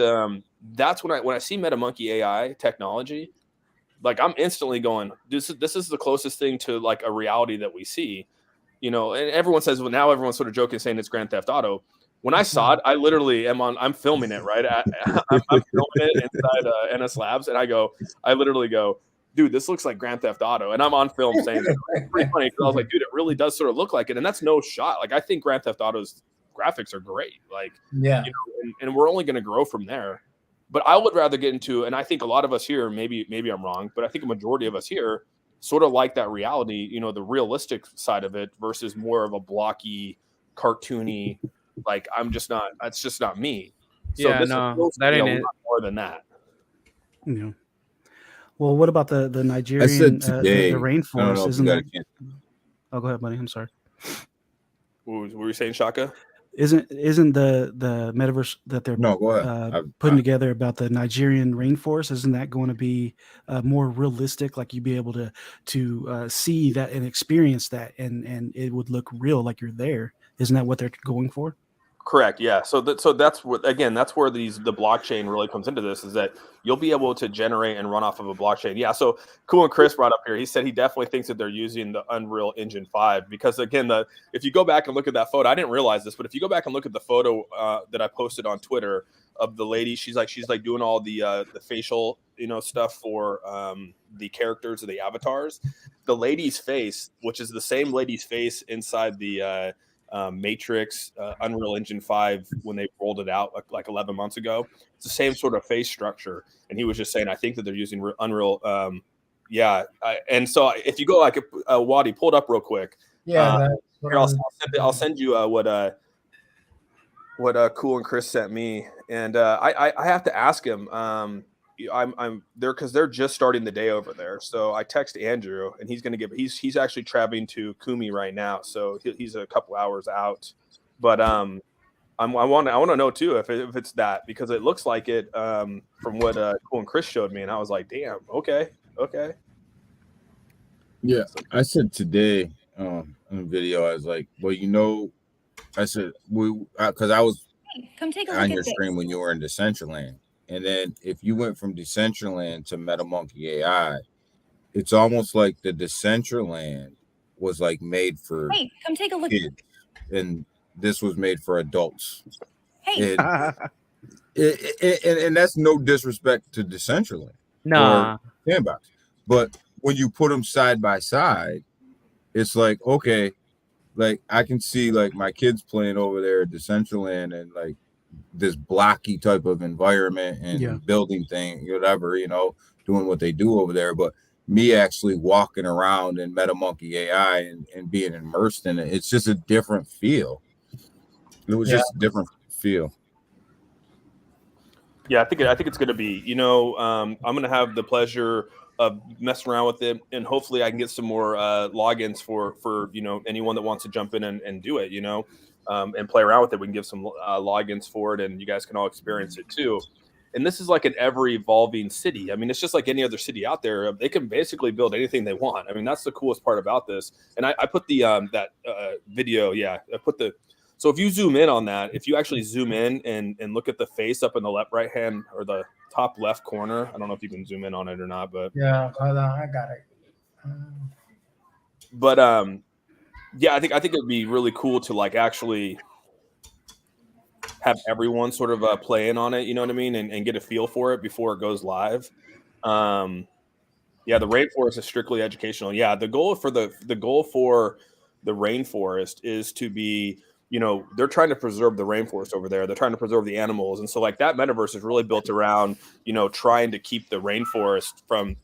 that's when I see Metamonkey AI technology, like, I'm instantly going, this is the closest thing to like a reality that we see, you know. And everyone says, well, now everyone's sort of joking, saying it's Grand Theft Auto. When I saw it, I literally I'm filming it, right? I'm filming it inside NS Labs, and I literally go, dude, this looks like Grand Theft Auto. And I'm on film saying that. It's pretty funny, because I was like, dude, it really does sort of look like it. And that's no shot. Like, I think Grand Theft Auto's graphics are great. Like, Yeah. you know, and we're only going to grow from there. But I would rather get into, and I think a lot of us here, maybe I'm wrong, but I think a majority of us here sort of like that reality, you know, the realistic side of it versus more of a blocky, cartoony, like, it's just not me. So Yeah, this no, is that ain't a it. lot more than that. Yeah. Well, what about the I Nigerian said today, the I don't know rainforest? if Isn't you got that? Oh, go ahead, buddy. I'm sorry. What were you saying, Shaka? Isn't the metaverse that they're No, go ahead. putting together about the Nigerian rainforest? Isn't that going to be more realistic? Like, you'd be able to see that and experience that, and it would look real, like you're there. Isn't that what they're going for? Correct. Yeah. So that's what, again, that's where the blockchain really comes into this, is that you'll be able to generate and run off of a blockchain. Yeah. So Cool and Chris brought up here, he said he definitely thinks that they're using the Unreal Engine 5 because, again, if you go back and look at that photo, I didn't realize this, but if you go back and look at the photo that I posted on Twitter of the lady, she's like doing all the facial, you know, stuff for the characters or the avatars. The lady's face, which is the same lady's face inside the Matrix, Unreal Engine 5 when they rolled it out like 11 months ago. It's the same sort of face structure. And he was just saying, I think that they're using Unreal. Yeah. And so if you go like Wadi, pull it up real quick. Yeah. Here, I'll send you what Cool and Chris sent me. And I have to ask him. I'm there because they're just starting the day over there. So I text Andrew, and he's going to he's actually traveling to Kumi right now, so he's a couple hours out. But I want to know too if it's that, because it looks like it from what Cool and Chris showed me, and I was like, damn, okay. Yeah, I said today in a video, I was like, well, you know, I said because I was come take a look on at your this. screen when you were in Decentraland. And then if you went from Decentraland to Metamonkey AI, it's almost like the Decentraland was like made for Hey, come take a look. kids, and this was made for adults. Hey, And that's no disrespect to Decentraland Nah. or Sandbox, but when you put them side by side, it's like, okay, like I can see like my kids playing over there at Decentraland and like this blocky type of environment and Yeah. building thing, whatever, doing what they do over there. But me actually walking around in Metamonkey AI and being immersed in it, it's just a different feel. It was just a different feel. Yeah, I think it's going to be. I'm going to have the pleasure of messing around with it, and hopefully I can get some more logins for anyone that wants to jump in and do it. And play around with it. We can give some logins for it, and you guys can all experience it too. And this is like an ever evolving city. I mean, it's just like any other city out there. They can basically build anything they want. I mean, that's the coolest part about this. And I put the that video. Yeah, I put the. So if you zoom in on that, if you actually zoom in and look at the face up in the left right hand or the top left corner, I don't know if you can zoom in on it or not, but Yeah, hold on, I got it. But yeah, I think it'd be really cool to like actually have everyone sort of play in on it, you know what I mean, and get a feel for it before it goes live. Yeah, the rainforest is strictly educational. Yeah, the goal for the rainforest is to be, they're trying to preserve the rainforest over there. They're trying to preserve the animals, and so like that metaverse is really built around, trying to keep the rainforest from,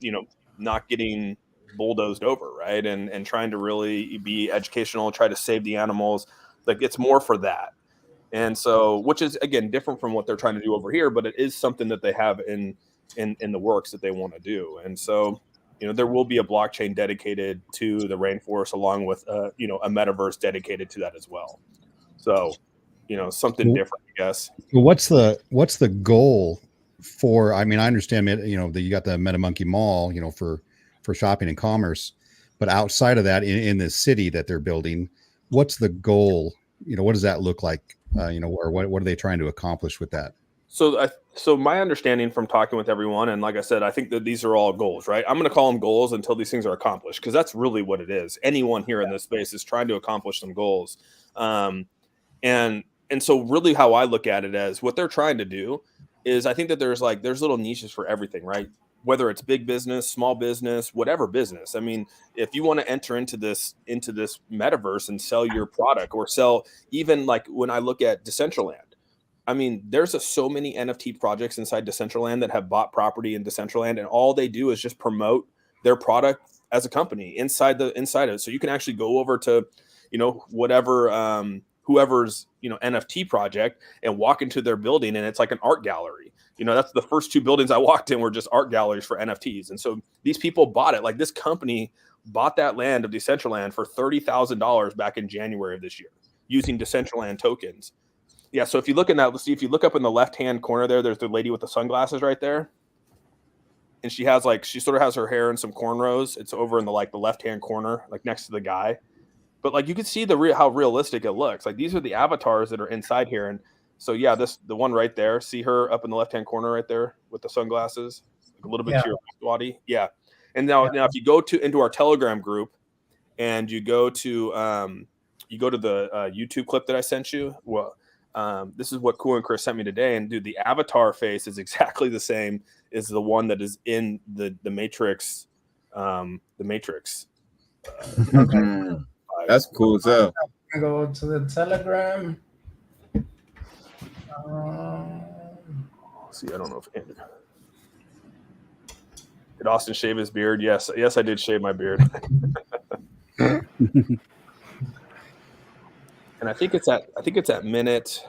not getting bulldozed over, right? And trying to really be educational, try to save the animals. Like it's more for that. And so, which is again different from what they're trying to do over here, but it is something that they have in the works that they want to do. And so, there will be a blockchain dedicated to the rainforest, along with a metaverse dedicated to that as well. So, something different, I guess. What's the goal for? I mean, I understand that you got the Metamonkey Mall, for shopping and commerce, but outside of that, in this city that they're building, what's the goal? What does that look like? Or what are they trying to accomplish with that? So my understanding from talking with everyone, and like I said, I think that these are all goals, right? I'm going to call them goals until these things are accomplished, because that's really what it is. Anyone here in this space is trying to accomplish some goals. And so really how I look at it as what they're trying to do is I think that there's little niches for everything, right? Whether it's big business, small business, whatever business. I mean, if you want to enter into this metaverse and sell your product, or sell, even like when I look at Decentraland, I mean, there's so many NFT projects inside Decentraland that have bought property in Decentraland, and all they do is just promote their product as a company inside it. So you can actually go over to, whatever, whoever's, NFT project, and walk into their building, and it's like an art gallery. That's the first two buildings I walked in were just art galleries for NFTs. And so these people bought it. Like this company bought that land of Decentraland for $30,000 back in January of this year using Decentraland tokens. Yeah. So if you look in that, let's see, if you look up in the left-hand corner there's the lady with the sunglasses right there. And she sort of has her hair in some cornrows. It's over in the left-hand corner, like next to the guy. But like you can see how realistic it looks. Like these are the avatars that are inside here. And so yeah, the one right there, see her up in the left-hand corner right there with the sunglasses, like a little bit to your left, Waddy. Yeah. And now if you go into our Telegram group and you go to the YouTube clip that I sent you, well, this is what Cool and Chris sent me today. And dude, the avatar face is exactly the same as the one that is in the Matrix. The Matrix. That's cool as hell. I go to the Telegram. See, I don't know if Andrew. Did Austin shave his beard? Yes, I did shave my beard. And I think it's at minute.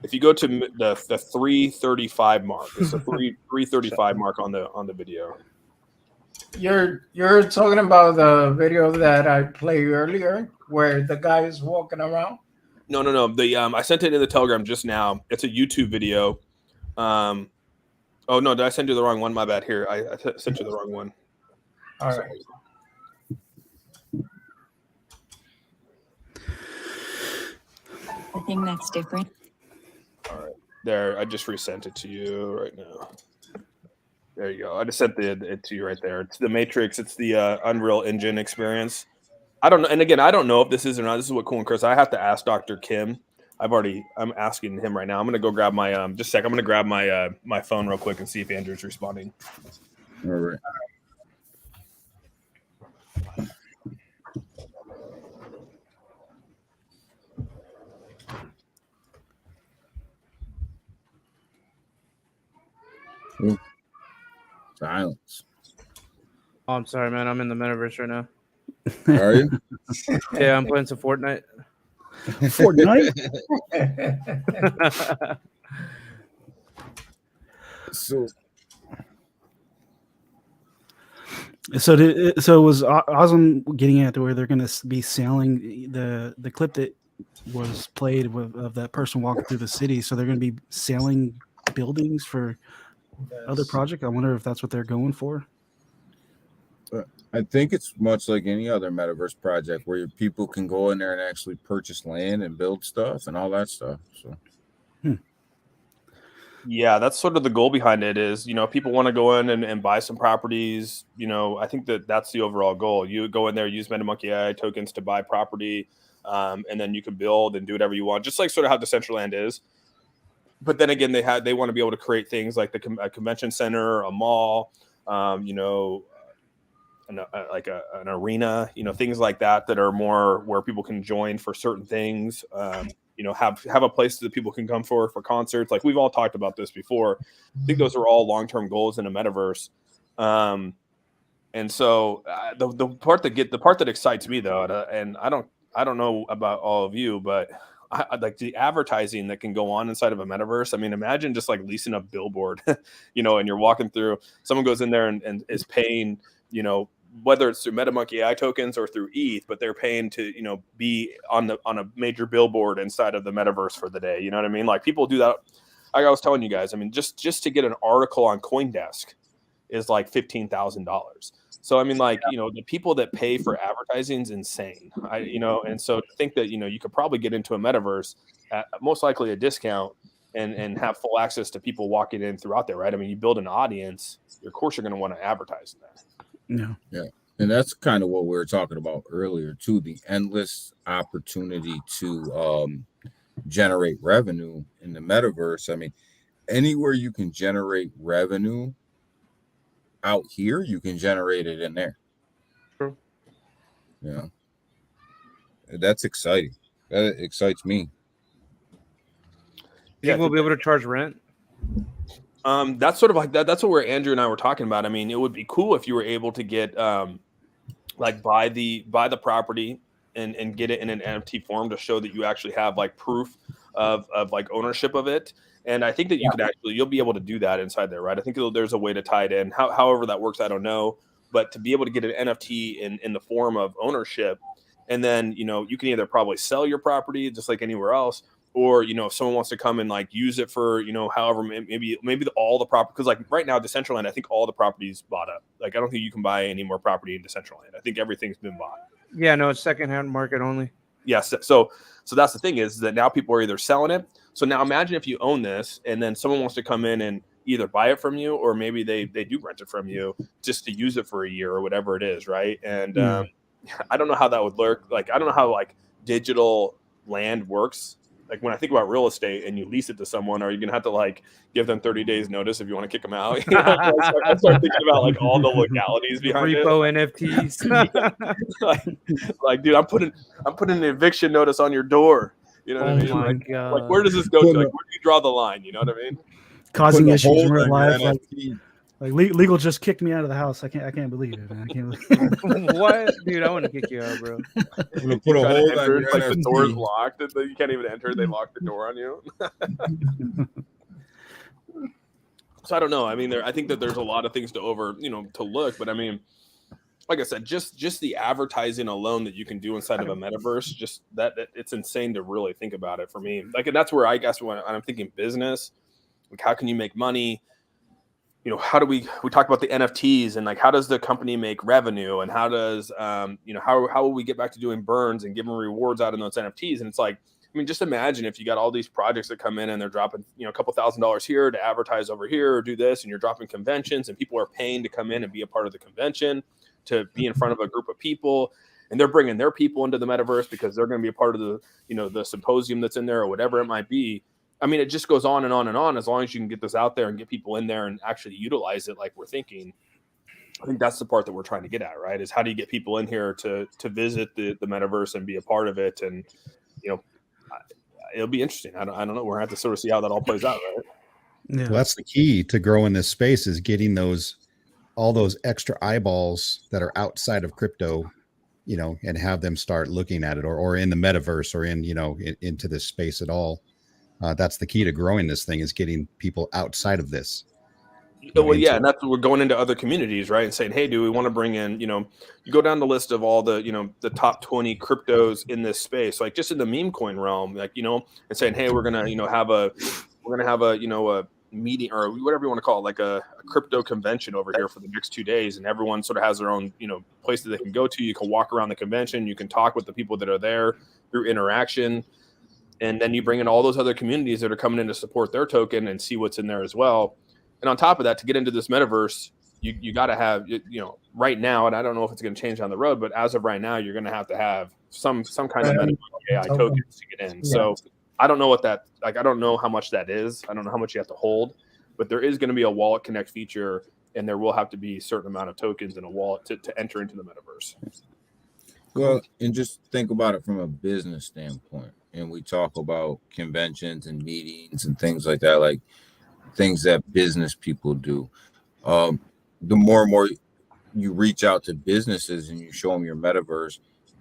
If you go to the 3:35 mark, it's the 3:35 mark on the video. You're talking about the video that I played earlier, where the guy is walking around. No. I sent it in the Telegram just now. It's a YouTube video. Oh no, did I send you the wrong one? My bad. Here, I sent you the wrong one. All right. I think that's different. All right, there. I just resent it to you right now. There you go. I just sent it to you right there. It's the Matrix. It's the Unreal Engine experience. I don't know. And again, I don't know if this is or not. This is what Cool and Chris. I have to ask Dr. Kim. I'm asking him right now. I'm going to go grab my just a sec. I'm going to grab my my phone real quick and see if Andrew's responding. All right. Silence. Oh, I'm sorry, man. I'm in the metaverse right now. Are you? Yeah, I'm playing some Fortnite. Fortnite. So So was Awesome getting at to where they're going to be selling the clip that was played of that person walking through the city? So they're going to be selling buildings for other project. I wonder if that's what they're going for. I think it's much like any other metaverse project where people can go in there and actually purchase land and build stuff and all that stuff. So Yeah, that's sort of the goal behind it is, people want to go in and buy some properties. I think that's the overall goal. You go in there, use Metamonkey AI tokens to buy property, and then you can build and do whatever you want, just like sort of how Decentraland is. But then again, they want to be able to create things like a convention center, a mall, like an arena, things like that are more where people can join for certain things. Have a place that people can come for concerts. Like we've all talked about this before. I think those are all long-term goals in a metaverse. And so the part that excites me though, and I don't know about all of you, but I like the advertising that can go on inside of a metaverse. I mean, imagine just like leasing a billboard, and you're walking through, someone goes in there and is paying, whether it's through Metamonkey AI tokens or through ETH, but they're paying to, be on a major billboard inside of the metaverse for the day. You know what I mean? Like people do that. Like I was telling you guys, I mean, just to get an article on CoinDesk is like $15,000. So, I mean, like, the people that pay for advertising is insane. And so to think that, you could probably get into a metaverse at most likely a discount and have full access to people walking in throughout there, right? I mean, you build an audience, of course you're going to want to advertise in that. Yeah. And that's kind of what we were talking about earlier too, the endless opportunity to generate revenue in the metaverse. I mean, anywhere you can generate revenue out here, you can generate it in there. True. Yeah. That's exciting. That excites me. You think we'll be able to charge rent? That's sort of like that. That's what where Andrew and I were talking about. I mean, it would be cool if you were able to get like buy the property and get it in an NFT form to show that you actually have like proof of like ownership of it. And I think that you'll be able to do that inside there, right? I think there's a way to tie it in. However that works, I don't know. But to be able to get an NFT in the form of ownership, and then you can either probably sell your property just like anywhere else, or if someone wants to come and like use it for however maybe all the property, because like right now Decentraland, I think all the properties bought up. Like I don't think you can buy any more property in Decentraland. I think everything's been bought. Yeah, no, it's secondhand market only. Yes. So that's the thing is that now people are either selling it. So now imagine if you own this and then someone wants to come in and either buy it from you, or maybe they do rent it from you just to use it for a year or whatever it is, right? And I don't know how that would work. Like I don't know how like digital land works. Like when I think about real estate and you lease it to someone, are you gonna have to like give them 30 days notice if you want to kick them out? I start thinking about like all the legalities behind repo it. NFTs. like, dude, I'm putting an eviction notice on your door. You know what I mean? My Like, God. like where does this go to? Like, where do you draw the line? You know what I mean? Causing Put a issues in hold real on life. your Like, NFT. like legal just kicked me out of the house. I can't believe it, man. I can't believe it. What, dude? I want to kick you out, bro. I'm gonna put a hold on your Like the door's NFT. locked, you can't even enter. They lock the door on you. So I don't know. I mean, I think that there's a lot of things to look, but I mean, like I said, just the advertising alone that you can do inside of a metaverse, just that it's insane to really think about it for me. Like, and that's where I guess when I'm thinking business, like how can you make money? How do we talk about the NFTs and like how does the company make revenue, and how does how will we get back to doing burns and giving rewards out in those NFTs? And it's like, I mean, just imagine if you got all these projects that come in and they're dropping a couple $1,000s here to advertise over here or do this, and you're dropping conventions and people are paying to come in and be a part of the convention, to be in front of a group of people, and they're bringing their people into the metaverse because they're going to be a part of the the symposium that's in there or whatever it might be. I mean, it just goes on and on and on. As long as you can get this out there and get people in there and actually utilize it like we're thinking, I think that's the part that we're trying to get at, right? Is how do you get people in here to visit the metaverse and be a part of it? And, it'll be interesting. I don't know. We're going to have to sort of see how that all plays out, right? Yeah. Well, that's the key to growing this space is getting all those extra eyeballs that are outside of crypto, and have them start looking at it or in the metaverse or into this space at all. That's the key to growing this thing is getting people outside of this. Well, yeah, and that's what we're going into other communities, right? And saying, hey, do we want to bring in, you go down the list of all the, the top 20 cryptos in this space, like just in the meme coin realm, like, and saying, hey, we're gonna, have a meeting or whatever you want to call it, like a crypto convention over here for the next 2 days, and everyone sort of has their own, place that they can go to. You can walk around the convention, you can talk with the people that are there through interaction, and then you bring in all those other communities that are coming in to support their token and see what's in there as well. And on top of that, to get into this metaverse, you got to have, right now, and I don't know if it's going to change down the road, but as of right now, you're going to have some kind of Metamonkey AI tokens to get in. Yeah. So I don't know what that, I don't know how much that is. I don't know how much you have to hold, but there is going to be a wallet connect feature, and there will have to be a certain amount of tokens in a wallet to enter into the metaverse. Well, and just think about it from a business standpoint. And we talk about conventions and meetings and things like that, like things that business people do. The more and more you reach out to businesses and you show them your metaverse,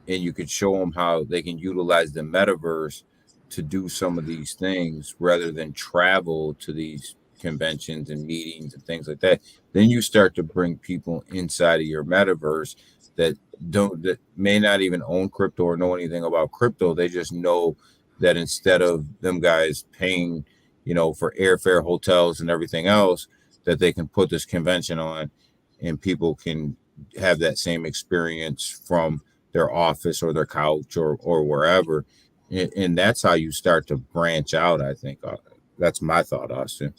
and you can show them how they can utilize the metaverse to do some of these things rather than travel to these conventions and meetings and things like that, then you start to bring people inside of your metaverse that may not even own crypto or know anything about crypto. They just know that instead of them guys paying, for airfare, hotels, and everything else, that they can put this convention on, and people can have that same experience from their office or their couch or wherever. And that's how you start to branch out, I think. That's my thought, Austin.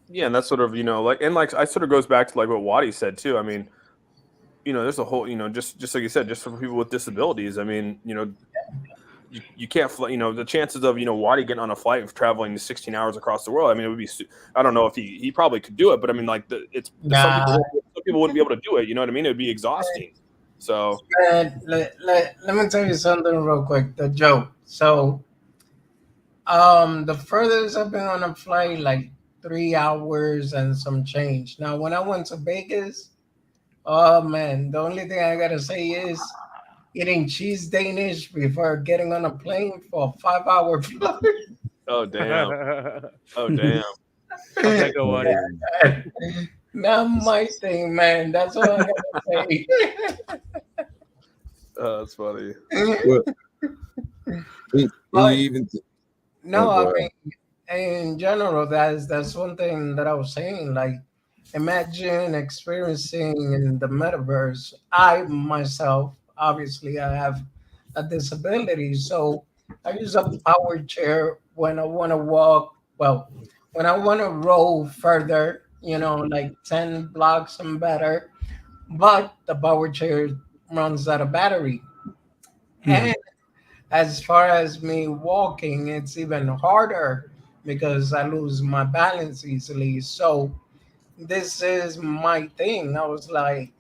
Yeah, and that's sort of, I sort of goes back to like what Wadi said too. I mean, there's a whole, just like you said, just for people with disabilities. I mean, you can't fly, the chances of, Wadi getting on a flight of traveling 16 hours across the world. I mean, it would be, I don't know if he probably could do it, but I mean, like some people wouldn't be able to do it. You know what I mean? It would be exhausting. So let me tell you something real quick. The joke. So, the furthest I've been on a flight, like 3 hours and some change. Now, when I went to Vegas, oh man, the only thing I gotta say is eating cheese Danish before getting on a plane for a 5-hour flight. Oh damn! Oh damn! How'd that go, Wadi? Not my thing, man. That's all I gotta say. Oh, that's funny. I mean, in general, that's one thing that I was saying. Like, imagine experiencing in the metaverse. I myself, obviously, I have a disability, so I use a power chair when I want to walk. Well, when I want to roll further, like 10 blocks and better, but the power chair runs out of battery. Yeah. And as far as me walking, it's even harder because I lose my balance easily. So this is my thing. I was like,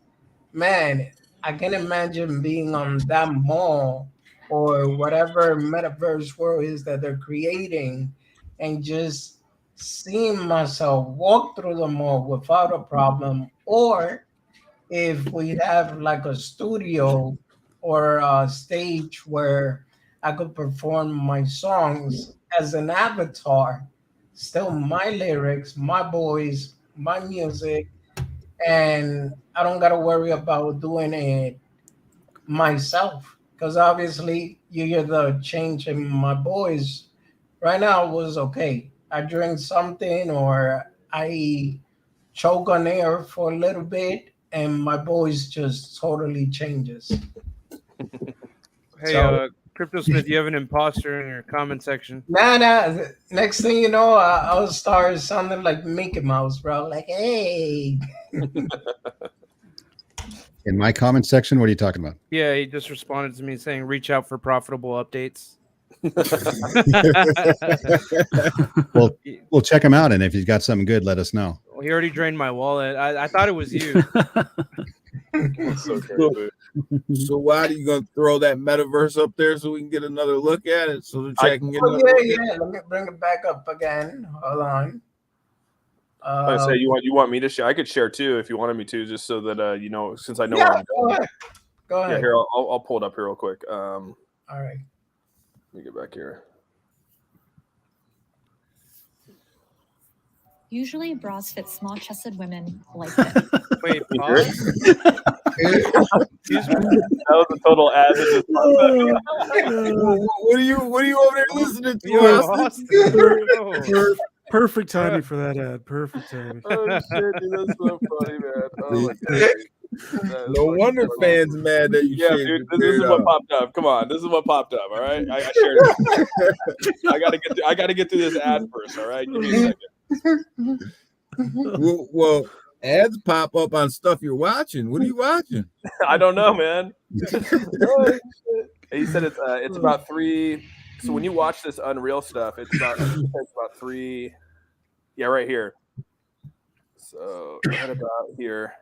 man, I can imagine being on that mall or whatever metaverse world is that they're creating and just seeing myself walk through the mall without a problem. Or if we have like a studio or a stage where I could perform my songs as an avatar, still my lyrics, my voice, my music, and I don't got to worry about doing it myself because obviously you hear the change in my voice. Right now was okay. I drink something or I choke on air for a little bit and my voice just totally changes. Hey, Crypto Smith, you have an imposter in your comment section. Nah. Next thing you know, I'll start sounding like Mickey Mouse, bro. Like, hey. In my comment section, what are you talking about? Yeah, he just responded to me saying, reach out for profitable updates. Well, we'll check him out, and if he's got something good, let us know. Well, he already drained my wallet. I thought it was you. So why are you gonna throw that metaverse up there so we can get another look at it? So the chat can get yeah. Let me bring it back up again. Hold on. I say you want me to share? I could share too if you wanted me to, just so that you know, since I know yeah, where I'm go going. ahead. Go ahead. Yeah, here I'll pull it up here real quick. All right. Let me get back here. Usually, bras fit small-chested women like this. Wait, You hear pause. Excuse me. That was a total ad that just popped up. What are you over there listening to? Yo, Austin? Austin. Perfect timing for that ad. Perfect timing. Oh shit, dude, that's so funny, man. Oh my god. That is No fucking wonder funny. fans mad that you Yeah, shaved dude, your this is beard what off. popped up. Come on, this is what popped up. All right, I shared it. I gotta get through this ad first. All right, give me a second. Well, ads pop up on stuff you're watching. What are you watching? I don't know, man. Oh, shit. He said it's about 3. So when you watch this Unreal stuff, it's about 3. Yeah, right here. So right about here.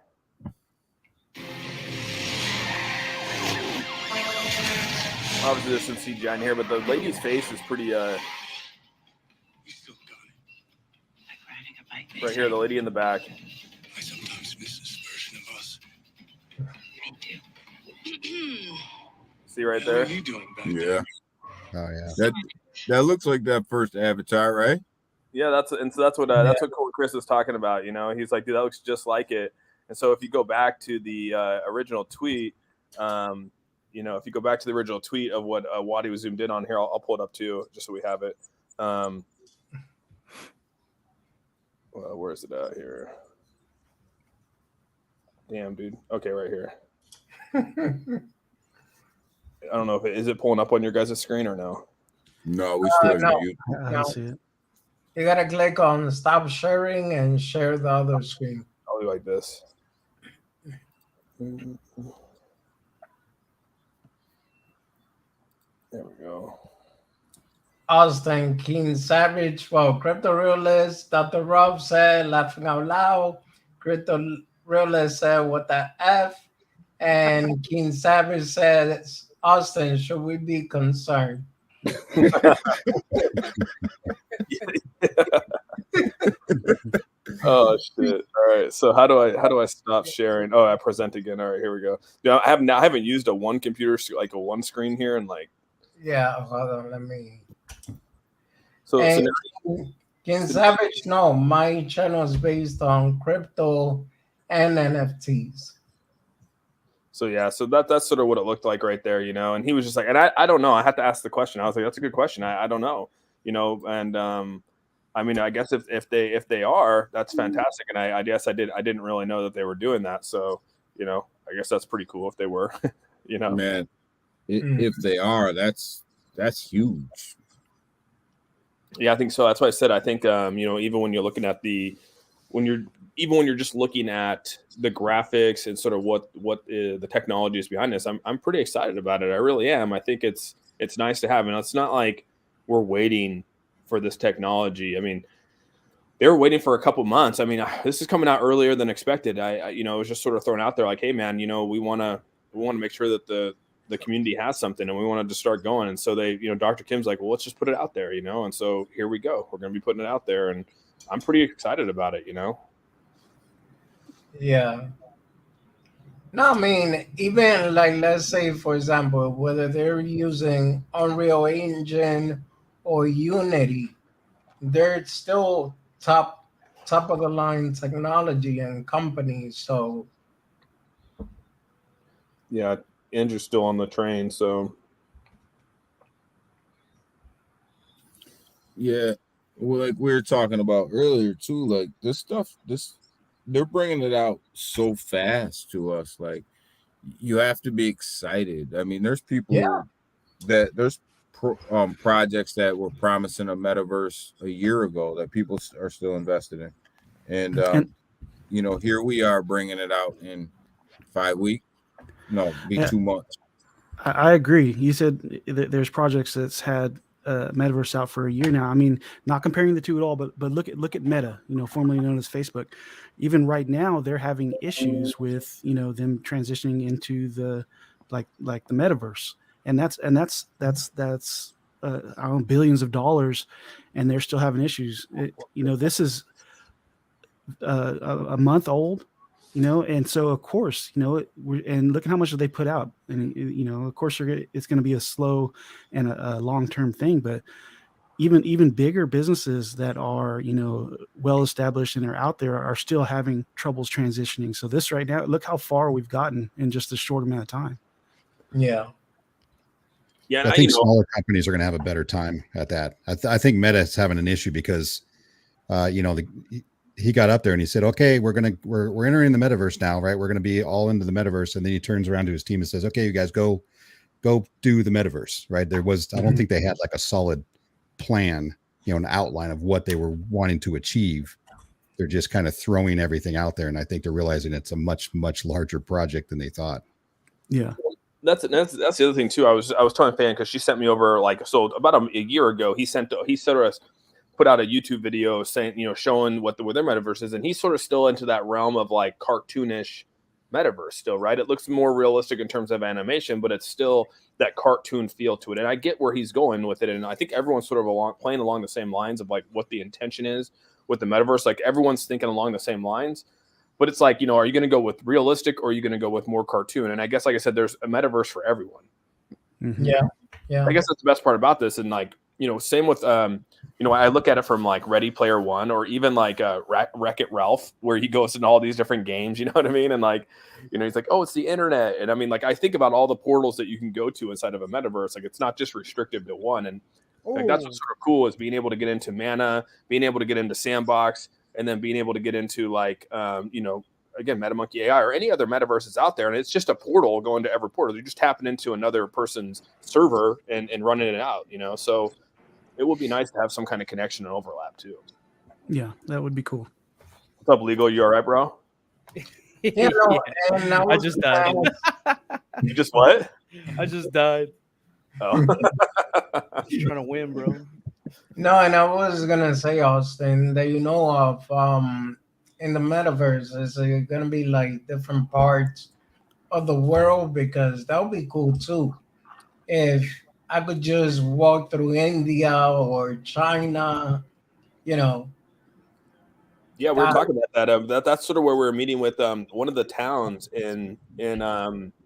Obviously, there's some CGI in here, but the lady's face is pretty. Right here, the lady in the back. I sometimes miss this version of us. See right How there? are you doing back Yeah. there? Oh yeah. That looks like that first Avatar, right? Yeah, that's what Cole Chris was talking about. You know, he's like, dude, that looks just like it. And so if you go back to the original tweet, you know, if you go back to the original tweet of what Wadi was zoomed in on here, I'll pull it up too, just so we have it. Well, where is it at here? Damn, dude. Okay, right here. I don't know if is it pulling up on your guys' screen or no. No, we still no. mute. I don't see it. You gotta click on stop sharing and share the other screen. I'll do like this. There we go. Austin, King Savage, well, Crypto Realist, Dr. Rob said, laughing out loud. Crypto Realist said, what the F? And King Savage said, Austin, should we be concerned? Oh shit! All right, so how do I stop sharing? Oh, I present again. All right, here we go. Yeah, I haven't used a one computer like a one screen here, and like Yeah, hold on, let me. so And now, King Savage, no, my channel is based on crypto and NFTs. so yeah, so that's sort of what it looked like right there, you know. And he was just like, and I don't know. I had to ask the question. I was like, that's a good question. I don't know, you know. And I mean, I guess if they are, that's fantastic. And I guess I didn't really know that they were doing that. So you know, I guess that's pretty cool if they were, you know. Man, if they are, that's huge. Yeah, I think so. That's why I said I think you know, even when you're looking at when you're just looking at the graphics and sort of what the technology is behind this, I'm pretty excited about it. I really am. I think it's nice to have, and it's not like we're waiting for this technology. I mean, they were waiting for a couple months. I mean, this is coming out earlier than expected. I you know, it was just sort of thrown out there like, hey man, you know, we want to make sure that the community has something, and we wanted to start going. And so they, you know, Dr. Kim's like, well, let's just put it out there, you know. And so here we go. We're going to be putting it out there, and I'm pretty excited about it, you know. Yeah. No, I mean, even like, let's say, for example, whether they're using Unreal Engine or Unity, they're still top of the line technology and companies. So Yeah, Andrew's still on the train, so Yeah, well, like we were talking about earlier too, like this stuff, they're bringing it out so fast to us. Like you have to be excited. I mean, there's people there's projects that were promising a metaverse a year ago that people are still invested in, and you know, here we are bringing it out in 5 weeks. No, be 2 months. I agree. You said there's projects that's had metaverse out for a year now. I mean, not comparing the two at all, but look at Meta, you know, formerly known as Facebook. Even right now, they're having issues with, you know, them transitioning into the like the metaverse, and that's I don't know, billions of dollars, and they're still having issues. You know, this is a month old, and so of course, and look at how much they put out, and of course it's going to be a slow and a long-term thing, but even bigger businesses that are well established and are out there are still having troubles transitioning. So this right now, look how far we've gotten in just a short amount of time. Yeah. Yeah, I think smaller companies are going to have a better time at that. I think Meta is having an issue because, he got up there and he said, "Okay, we're entering the metaverse now, right? We're going to be all into the metaverse." And then he turns around to his team and says, "Okay, you guys go do the metaverse." Right? I don't think they had like a solid plan, an outline of what they were wanting to achieve. They're just kind of throwing everything out there, and I think they're realizing it's a much larger project than they thought. Yeah. That's the other thing too. I was telling Fan because she sent me over about a year ago. He sort of put out a YouTube video saying showing what their metaverse is, and he's sort of still into that realm of like cartoonish metaverse still, right? It looks more realistic in terms of animation, but it's still that cartoon feel to it. And I get where he's going with it, and I think everyone's sort of playing along the same lines of like what the intention is with the metaverse. Like everyone's thinking along the same lines. But it's like, are you going to go with realistic or are you going to go with more cartoon? And I guess, like I said, there's a metaverse for everyone. Mm-hmm. Yeah. I guess that's the best part about this. And like, same with, I look at it from like Ready Player One or even like Wreck-It Ralph, where he goes into all these different games, you know what I mean? And like, he's like, oh, it's the internet. And I mean, like, I think about all the portals that you can go to inside of a metaverse. Like, it's not just restrictive to one. And like, that's what's sort of cool is being able to get into Mana, being able to get into Sandbox, and then being able to get into like, again, Metamonkey AI or any other metaverses out there. And it's just a portal going to every portal. You're just tapping into another person's server and running it out, So it would be nice to have some kind of connection and overlap too. Yeah, that would be cool. What's up, Legal? You all right, bro? Yeah, no, and I just died. You just what? I just died. Oh. Just trying to win, bro. No, and I was gonna say, Austin, that of in the metaverse, is it gonna be like different parts of the world? Because that would be cool too. If I could just walk through India or China, Yeah, we were talking about that. That's sort of where we're meeting with one of the towns in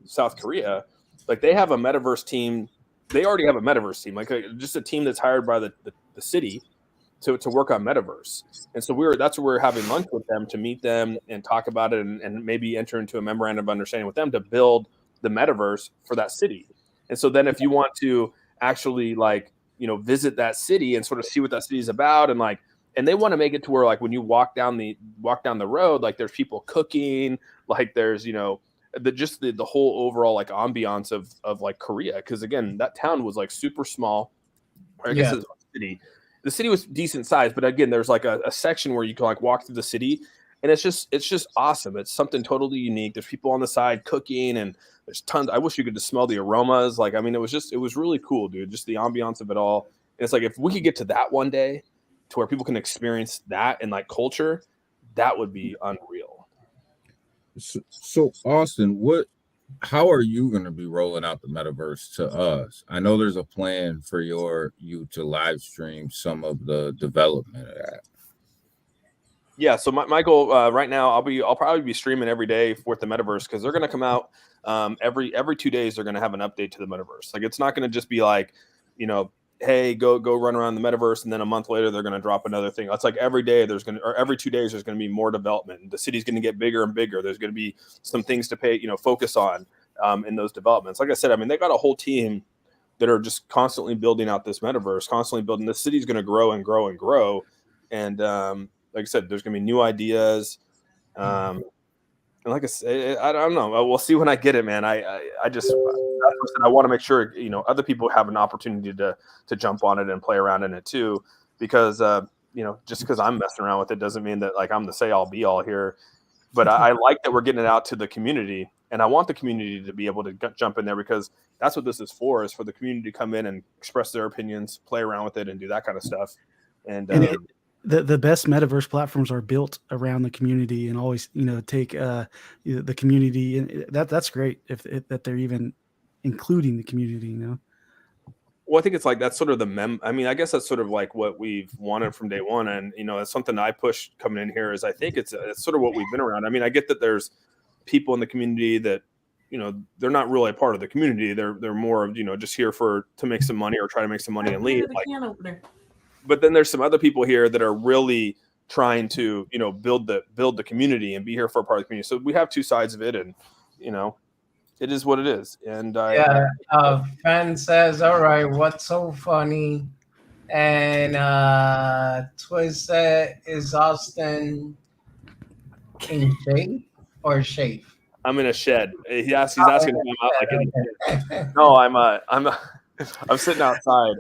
South Korea. Like they have a metaverse team. They already have a metaverse team, like just a team that's hired by the city to work on metaverse. And so that's where we're having lunch with them to meet them and talk about it and maybe enter into a memorandum of understanding with them to build the metaverse for that city. And so then if you want to actually visit that city and sort of see what that city is about and they want to make it to where like when you walk down the road, like there's people cooking, like there's, the whole overall like ambiance of like Korea. Cause again, that town was like super small. Or I guess it's a city. The city was decent size, but again, there's like a section where you can like walk through the city and it's just awesome. It's something totally unique. There's people on the side cooking and there's tons. I wish you could just smell the aromas. Like, I mean, it was really cool, dude. Just the ambiance of it all. And it's like, if we could get to that one day to where people can experience that and like culture, that would be unreal. So Austin, how are you going to be rolling out the metaverse to us? I know there's a plan for you to live stream some of the development of that. Yeah, so my goal right now, I'll probably be streaming every day with the metaverse because they're going to come out every 2 days. They're going to have an update to the metaverse. Like it's not going to just be like, hey, go run around the metaverse, and then a month later they're going to drop another thing. That's like every day or every 2 days there's going to be more development. The city's going to get bigger and bigger. There's going to be some things to focus on in those developments. Like I said, I mean they got a whole team that are just constantly building out this metaverse, constantly building. The city's going to grow and grow and grow, and like I said, there's going to be new ideas. And like I said, I don't know. We'll see when I get it, man. I want to make sure, other people have an opportunity to jump on it and play around in it too, because, just because I'm messing around with it doesn't mean that like I'm the say all be all here, but I like that we're getting it out to the community and I want the community to be able to jump in there because that's what this is for the community to come in and express their opinions, play around with it and do that kind of stuff. And the best metaverse platforms are built around the community and always, take the community, and that's great if that they're even including the community, Well, I think it's like that's sort of I mean, I guess that's sort of like what we've wanted from day one, and that's something I pushed coming in here. Is I think it's sort of what we've been around. I mean, I get that there's people in the community that they're not really a part of the community. They're more of just here to make some money or try to make some money and leave. But then there's some other people here that are really trying to build the community and be here for a part of the community. So we have two sides of it, and it is what it is. And fan says, all right, what's so funny? And Twist said, is Austin in shape or shave? I'm in a shed. He's asking if I'm out like in the shed. No, I'm sitting outside.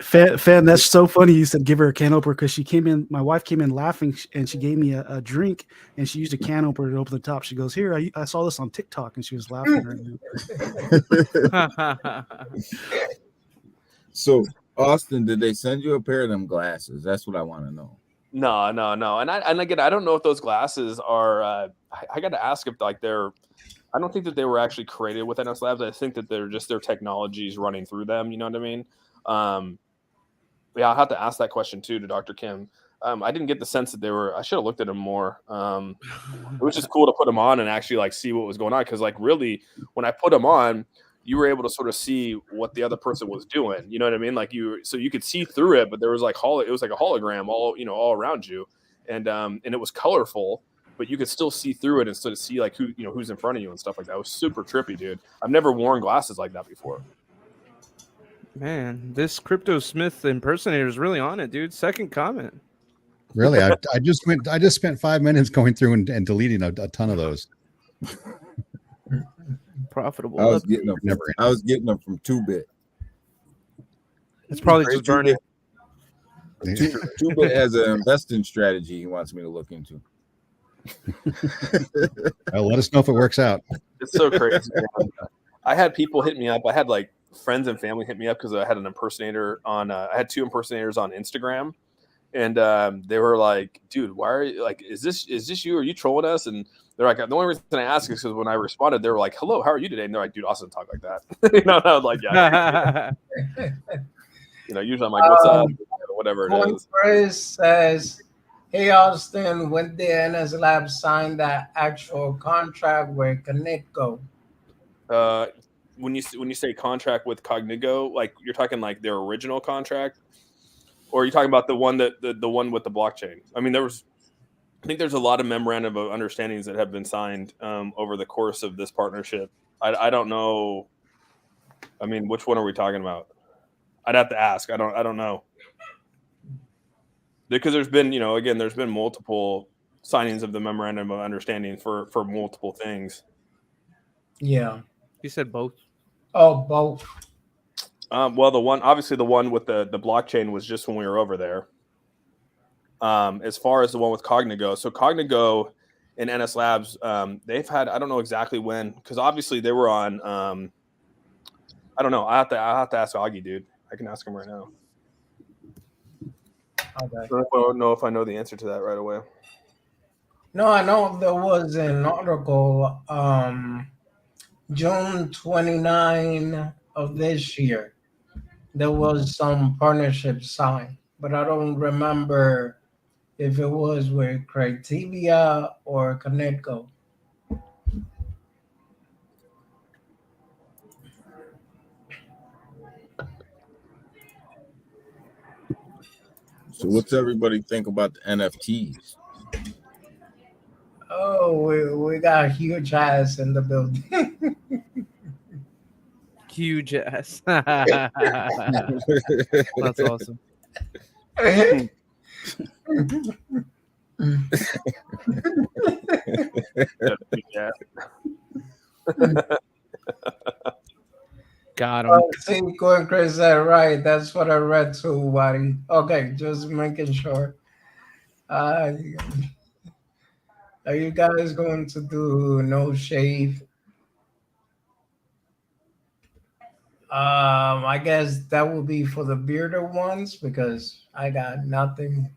Fan, that's so funny. You said give her a can opener because she came in. My wife came in laughing, and she gave me a drink, and she used a can opener to open the top. She goes, "Here, I saw this on TikTok," and she was laughing right now. So, Austin, did they send you a pair of them glasses? That's what I want to know. No. And again, I don't know if those glasses are. I got to ask if like they're. I don't think that they were actually created with NS Labs. I think that they're just their technologies running through them. You know what I mean? Yeah, I'll have to ask that question too to Dr. Kim. I didn't get the sense that they were. I should have looked at them more. It was just cool to put them on and actually like see what was going on, because like really, when I put them on, you were able to sort of see what the other person was doing. You know what I mean? Like you could see through it, but there was like it was like a hologram all around you, and it was colorful. But you could still see through it and sort of see like who's in front of you and stuff like that. It was super trippy, dude. I've never worn glasses like that before. Man, this Crypto Smith impersonator is really on it, dude. Second comment. Really, I just spent 5 minutes going through and deleting a ton of those. Profitable. I was getting them from 2-Bit. It's probably just burning. 2-Bit has an investing strategy he wants me to look into. Well, let us know if it works out. It's so crazy. I had people hit me up. I had like friends and family hit me up because I had an impersonator on. I had 2 impersonators on Instagram, and they were like, "Dude, why are you like? Is this you? Are you trolling us?" And they're like, "The only reason I ask is because when I responded, they were like, hello, how are you today?" And they're like, "Dude, Austin talk like that." And I was like, "Yeah." Usually I'm like, "What's up?" Whatever it is. Chris says, hey, Austin, when did NS Labs sign that actual contract with Connectgo? When you say contract with Cognigo, like you're talking like their original contract, or are you talking about the one the one with the blockchain? I mean, I think there's a lot of memorandum of understandings that have been signed over the course of this partnership. I don't know. I mean, which one are we talking about? I'd have to ask. I don't know. Because there's been, there's been multiple signings of the memorandum of understanding for multiple things. Yeah. You said both. Oh, both. Well, the one with the blockchain was just when we were over there. As far as the one with Cognigo, so Cognigo and NS Labs, they've had, I don't know exactly when, because obviously they were on. I don't know. I have to ask Augie, dude. I can ask him right now. Okay. I don't know if I know the answer to that right away. No, I know there was an article June 29 of this year. There was some partnership signed, but I don't remember if it was with Criteria or Connectgo. So what's everybody think about the NFTs? Oh, we got a huge ass in the building. Huge ass. That's awesome. Got him. Oh, see, Gwen Chris said right. That's what I read too, buddy. Okay, just making sure. Are you guys going to do no shave? I guess that will be for the bearded ones because I got nothing.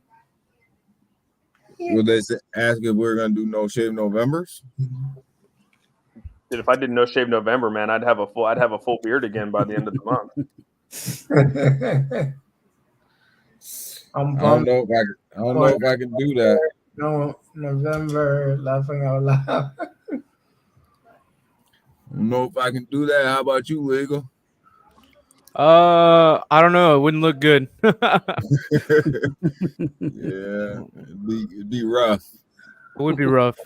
Will they ask if we're gonna do no shave Novembers? Dude, if I did no shave November, man, I'd have a full beard again by the end of the month. I'm I don't pumped know if I don't know for if I can do that. no November, laughing out loud. I don't know if I can do that. How about you, Legal? I don't know. It wouldn't look good. Yeah, it'd be rough. It would be rough.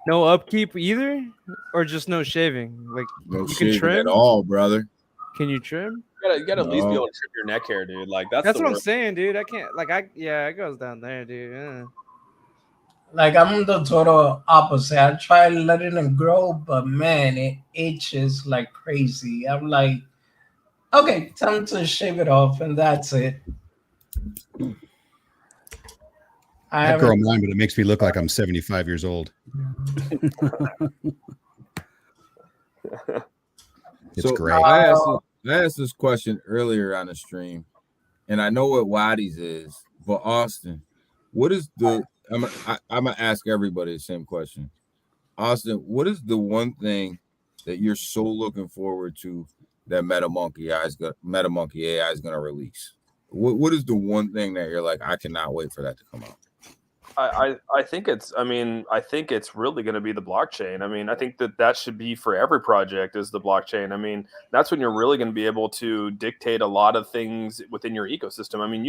No upkeep either, or just no shaving. Like No you can shaving trim. at all, brother. Can you trim? You gotta at least be No. able to trim your neck hair, dude. Like that's That's the what I'm worst. saying, dude. I can't. Like it goes down there, dude. Like I'm the total opposite. I try letting it grow, but man, it itches like crazy. I'm like, okay, time to shave it off, and that's it. I I'd grow haven't. mine, but it makes me look like I'm 75 years old. It's So great. I asked this question earlier on the stream, and I know what Waddy's is, but Austin, what is the? I'm gonna ask everybody the same question. Austin, what is the one thing that you're so looking forward to that Metamonkey AI is gonna release? What is the one thing that you're like, I cannot wait for that to come out? I think it's really going to be the blockchain. I mean, I think that should be for every project is the blockchain. I mean, that's when you're really going to be able to dictate a lot of things within your ecosystem. I mean,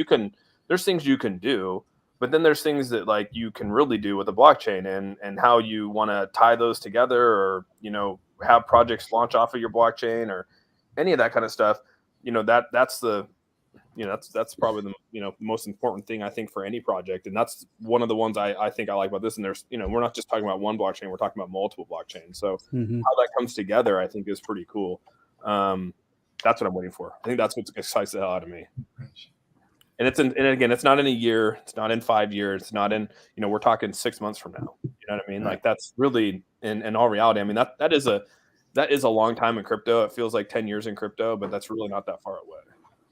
there's things you can do, but then there's things that like you can really do with the blockchain and how you want to tie those together, or have projects launch off of your blockchain or any of that kind of stuff. That's probably the most important thing I think for any project, and that's one of the ones I think I like about this. And there's we're not just talking about one blockchain, we're talking about multiple blockchains. So how that comes together, I think, is pretty cool. That's what I'm waiting for. I think that's what excites the hell out of me. And again, it's not in a year, it's not in 5 years, it's not in we're talking 6 months from now. You know what I mean? Like that's really in all reality. I mean that is a long time in crypto. It feels like 10 years in crypto, but that's really not that far away.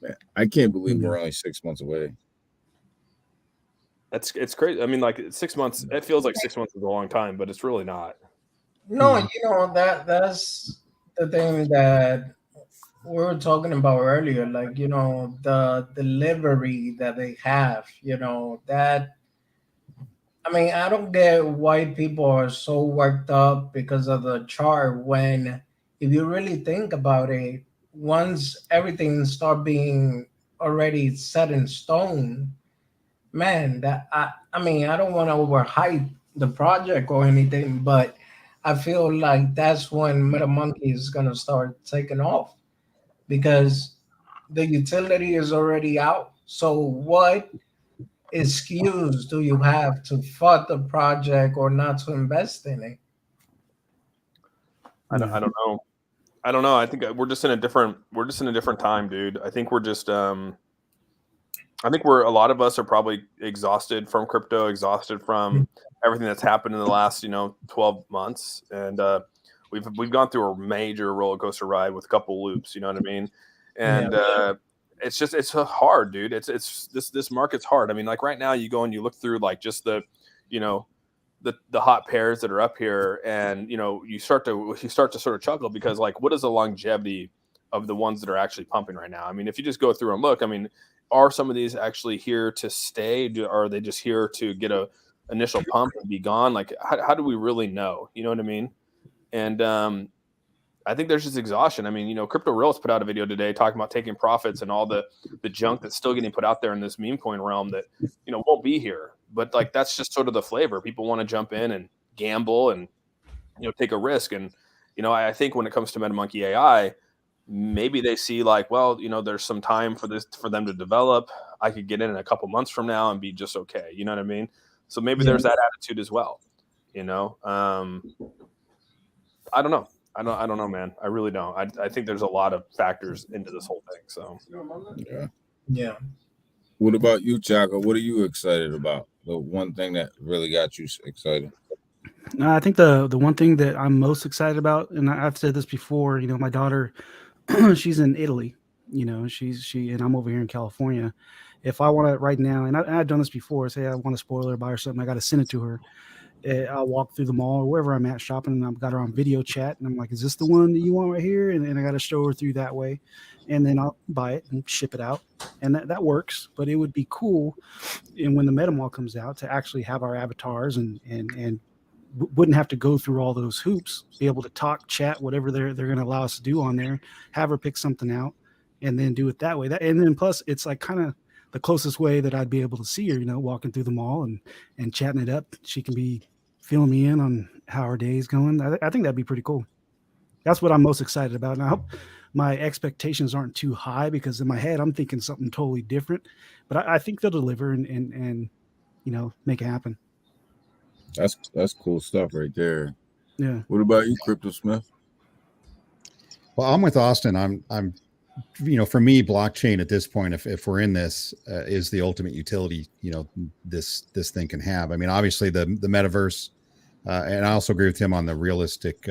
Man, I can't believe we're only 6 months away. It's crazy. I mean, like 6 months. It feels like 6 months is a long time, but it's really not. No, that's the thing that we were talking about earlier. Like the delivery that they have. That. I mean, I don't get why people are so worked up because of the chart when, if you really think about it, once everything start being already set in stone, man, I mean, I don't want to overhype the project or anything, but I feel like that's when Metamonkey is gonna start taking off because the utility is already out. So what excuse do you have to fuck the project or not to invest in it? I don't know. I don't know. I think we're just in a different time, dude. I think we're just I think a lot of us are probably exhausted from crypto, exhausted from everything that's happened in the last 12 months, and we've gone through a major roller coaster ride with a couple loops. You know what I mean? And it's hard, dude. It's this market's hard. I mean, like right now, you go and you look through like just the hot pairs that are up here, and you start to sort of chuckle because like, what is the longevity of the ones that are actually pumping right now? I mean, if you just go through and look, I mean, are some of these actually here to stay? Or are they just here to get a initial pump and be gone? Like, how do we really know? You know what I mean? And I think there's just exhaustion. I mean, Crypto Realist put out a video today talking about taking profits and all the junk that's still getting put out there in this meme coin realm that, won't be here. But like, that's just sort of the flavor. People want to jump in and gamble and, take a risk. And, I think when it comes to Metamonkey AI, maybe they see like, well, there's some time for them to develop. I could get in a couple months from now and be just okay. You know what I mean? So maybe there's that attitude as well. I don't know. I don't know, man. I really don't. I think there's a lot of factors into this whole thing. So Yeah. What about you, Chaco? What are you excited about? The one thing that really got you excited? I think the one thing that I'm most excited about, and I've said this before, my daughter, she's in Italy, she and I'm over here in California. If I want to right now, and I've done this before, say I want a spoiler buy or something, I got to send it to her. I'll walk through the mall or wherever I'm at shopping, and I've got her on video chat, and I'm like, "Is this the one that you want right here?" And I got to show her through that way, and then I'll buy it and ship it out, and that works. But it would be cool, and when the Metamall comes out, to actually have our avatars and wouldn't have to go through all those hoops, be able to talk, chat, whatever they're going to allow us to do on there, have her pick something out, and then do it that way. And then plus, it's like kind of the closest way that I'd be able to see her, walking through the mall and chatting it up. She can be filling me in on how our day is going. I think that'd be pretty cool. That's what I'm most excited about. And I hope my expectations aren't too high, because in my head, I'm thinking something totally different, but I think they'll deliver and make it happen. That's cool stuff right there. Yeah. What about you, Crypto Smith? Well, I'm with Austin. I'm for me, blockchain at this point, if we're in this, is the ultimate utility, this thing can have. I mean, obviously the metaverse, and I also agree with him on the realistic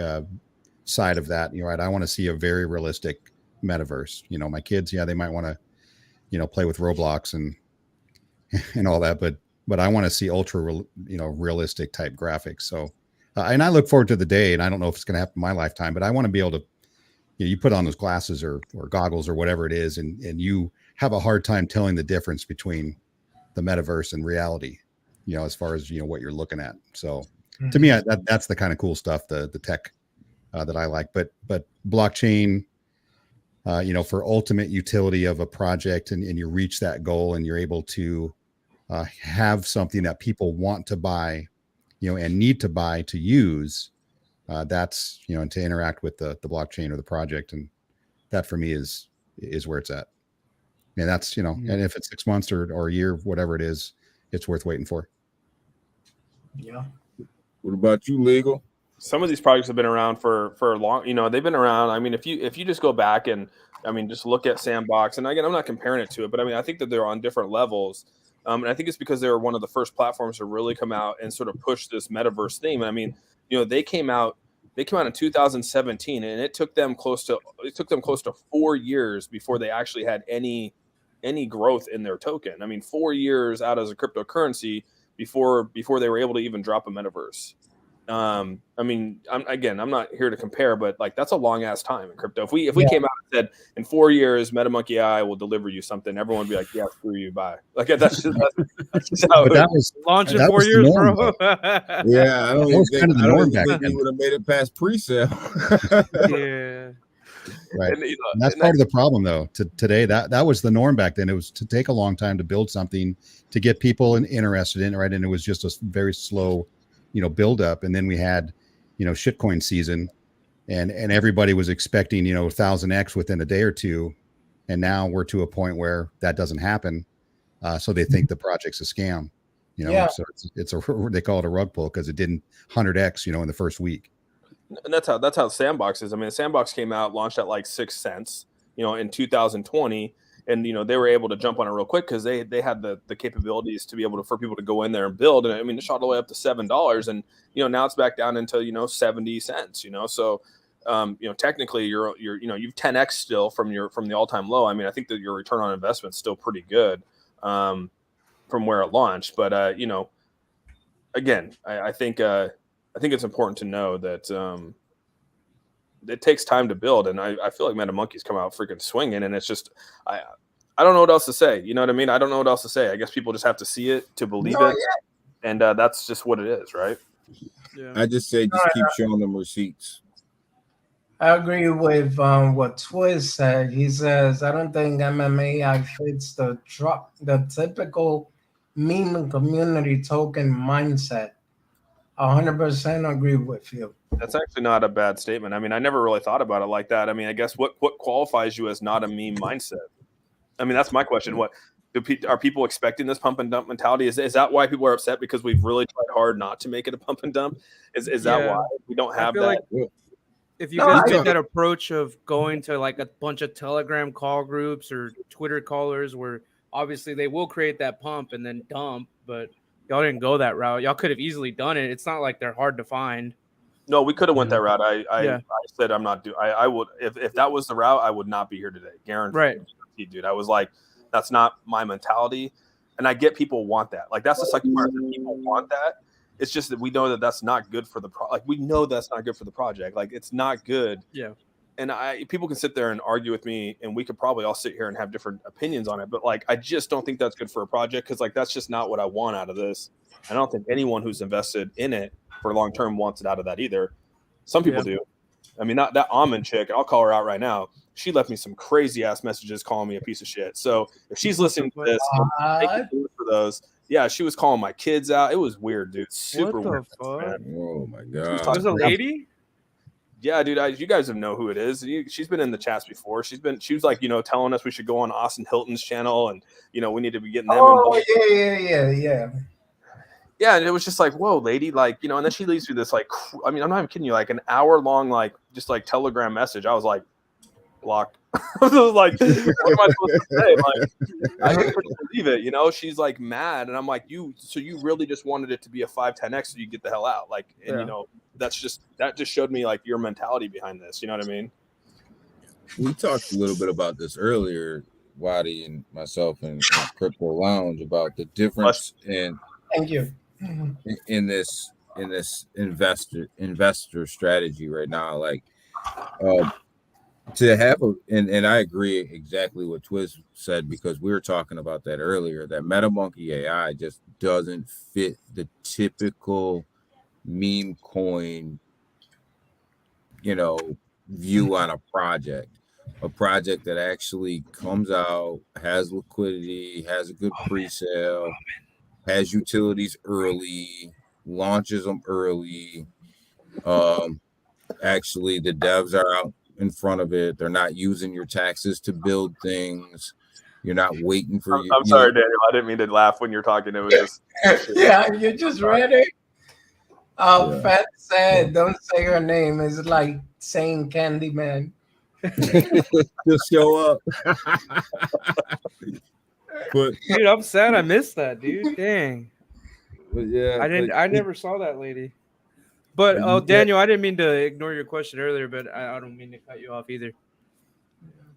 side of that. Right. I want to see a very realistic metaverse. My kids, they might want to, play with Roblox and all that, but I want to see ultra, realistic type graphics. So, and I look forward to the day, and I don't know if it's going to happen in my lifetime, but I want to be able to, you put on those glasses or goggles or whatever it is, and you have a hard time telling the difference between the metaverse and reality, as far as, what you're looking at. So to me, that's the kind of cool stuff, the tech that I like, but blockchain, for ultimate utility of a project, and you reach that goal, and you're able to have something that people want to buy, and need to buy to use, that's, and to interact with the blockchain or the project. And that for me is where it's at. And that's, and if it's 6 months or a year, whatever it is, it's worth waiting for. Yeah. What about you, Legal? Some of these projects have been around for a long, they've been around. I mean, if you just go back and, just look at Sandbox, and again, I'm not comparing it to it, but I think that they're on different levels. And I think it's because they were one of the first platforms to really come out and sort of push this metaverse theme. They came out in 2017, and it took them close to 4 years before they actually had any growth in their token. 4 years out as a cryptocurrency before they were able to even drop a metaverse. I'm not here to compare, but that's a long ass time in crypto. If we came out and said in 4 years Metamonkey AI will deliver you something, everyone would be like, yeah, screw you, bye. That's just how But that was Launch in that 4 was the years, norm, bro. Yeah, I don't That even was think, kind of the I don't norm even back think then. we would have made it past pre-sale. Yeah. Right. And, And that's part of the problem, though. Today, that was the norm back then. It was to take a long time to build something, to get people interested in it, right? And it was just a very slow, build up. And then we had, shitcoin season, and everybody was expecting, 1000x within a day or two. And now we're to a point where that doesn't happen. So they think the project's a scam, Yeah. So it's they call it a rug pull because it didn't 100x, in the first week. And that's how Sandbox is. Sandbox came out, launched at like 6 cents, in 2020, and they were able to jump on it real quick because they had the capabilities to be able to, for people to go in there and build. And it shot all the way up to $7, and now it's back down into 70 cents. So technically you've 10x still from the all-time low. I think that your return on investment is still pretty good from where it launched. But again, I think it's important to know that it takes time to build, and I feel like Metamonkey's come out freaking swinging, and it's just I don't know what else to say. You know what I mean? I don't know what else to say. I guess people just have to see it to believe it, and that's just what it is, right? Yeah. I just say keep showing them receipts. I agree with what Twiz said. He says, I don't think MMA fits the typical meme community token mindset. 100% agree with you. That's actually not a bad statement. I never really thought about it like that. I guess what qualifies you as not a meme mindset? That's my question. What are people expecting, this pump and dump mentality? Is that why people are upset, because we've really tried hard not to make it a pump and dump? Is that why we don't have that? Like if you guys take that approach of going to like a bunch of Telegram call groups or Twitter callers, where obviously they will create that pump and then dump, but y'all didn't go that route. Y'all could have easily done it. It's not like they're hard to find. No, we could have went that route. I said I'm not doing. I would, if that was the route, I would not be here today. Guaranteed. Right. Dude, I was like, that's not my mentality, and I get people want that. Like, that's the second part. People want that, It's just that we know that that's not good for the we know that's not good for the project. Like it's not good. Yeah. And people can sit there and argue with me, and we could probably all sit here and have different opinions on it. But like, I just don't think that's good for a project because like that's just not what I want out of this. I don't think anyone who's invested in it for long term wants it out of that either. Some people do. I mean, that almond chick, I'll call her out right now. She left me some crazy ass messages calling me a piece of shit. So if she's listening to this, thank you for those. Yeah, she was calling my kids out. It was weird, dude. Super weird. Fuck? Oh my god. There's a lady. Yeah, dude, you guys know who it is. She's been in the chats before. She was like, telling us we should go on Austin Hilton's channel and, we need to be getting them involved. Yeah. Yeah, and it was just like, whoa, lady, like, and then she leaves me this, like, I mean, I'm not even kidding you, like an hour long, like, just like Telegram message. I was like, blocked. I was like, what am I supposed to say? Like, I couldn't believe it, she's like mad. And I'm like, so you really just wanted it to be a 510X so you get the hell out. Like, and that just showed me like your mentality behind this. You know what I mean? We talked a little bit about this earlier, Wadi and myself and Crypto Lounge, about the difference in thank you in this investor strategy right now. Like to have and I agree exactly what Twiz said, because we were talking about that earlier, that Metamonkey AI just doesn't fit the typical meme coin, view on a project that actually comes out, has liquidity, has a good pre-sale, has utilities early, launches them early. Actually, the devs are out in front of it. They're not using your taxes to build things. You're not waiting for you. I'm sorry, Daniel. I didn't mean to laugh when you're talking. It was just yeah, you just read it. Fat said, don't say her name. It's like saying Candyman. Just show up. But dude, I'm sad I missed that, dude. Dang. But yeah, I never saw that lady. But Daniel, I didn't mean to ignore your question earlier, but I don't mean to cut you off either.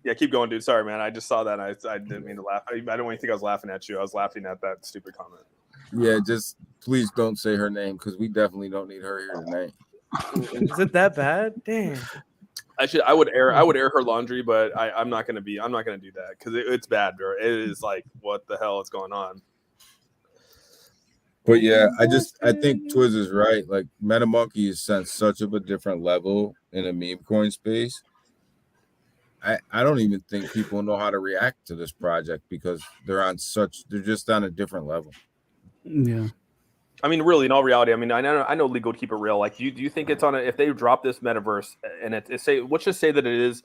Yeah, keep going, dude. Sorry, man. I just saw that. I didn't mean to laugh. I don't even think I was laughing at you. I was laughing at that stupid comment. Yeah, just please don't say her name, because we definitely don't need her here tonight. Is it that bad? Dang. I would air her laundry, but I'm not gonna do that because it's bad, bro. It is like, what the hell is going on? But yeah, I think Twiz is right. Like, Metamonkey is on such of a different level in a meme coin space. I don't even think people know how to react to this project, because they're just on a different level. Yeah. I mean, really, in all reality, I mean, I know legal to keep it real. Like, do you think it's if they drop this metaverse and let's just say that it is,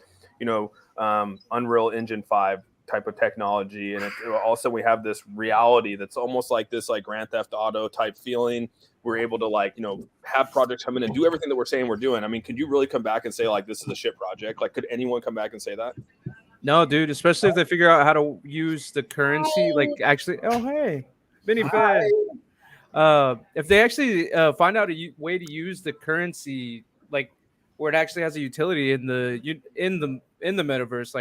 Unreal Engine 5 type of technology, and also we have this reality that's almost like this, like Grand Theft Auto type feeling. We're able to have projects come in and do everything that we're saying we're doing. I mean, could you really come back and say like this is a shit project? Like, could anyone come back and say that? No, dude. Especially if they figure out how to use the currency, like actually. Oh, hey, Benny Fed. If they actually find out a way to use the currency, like where it actually has a utility in the metaverse,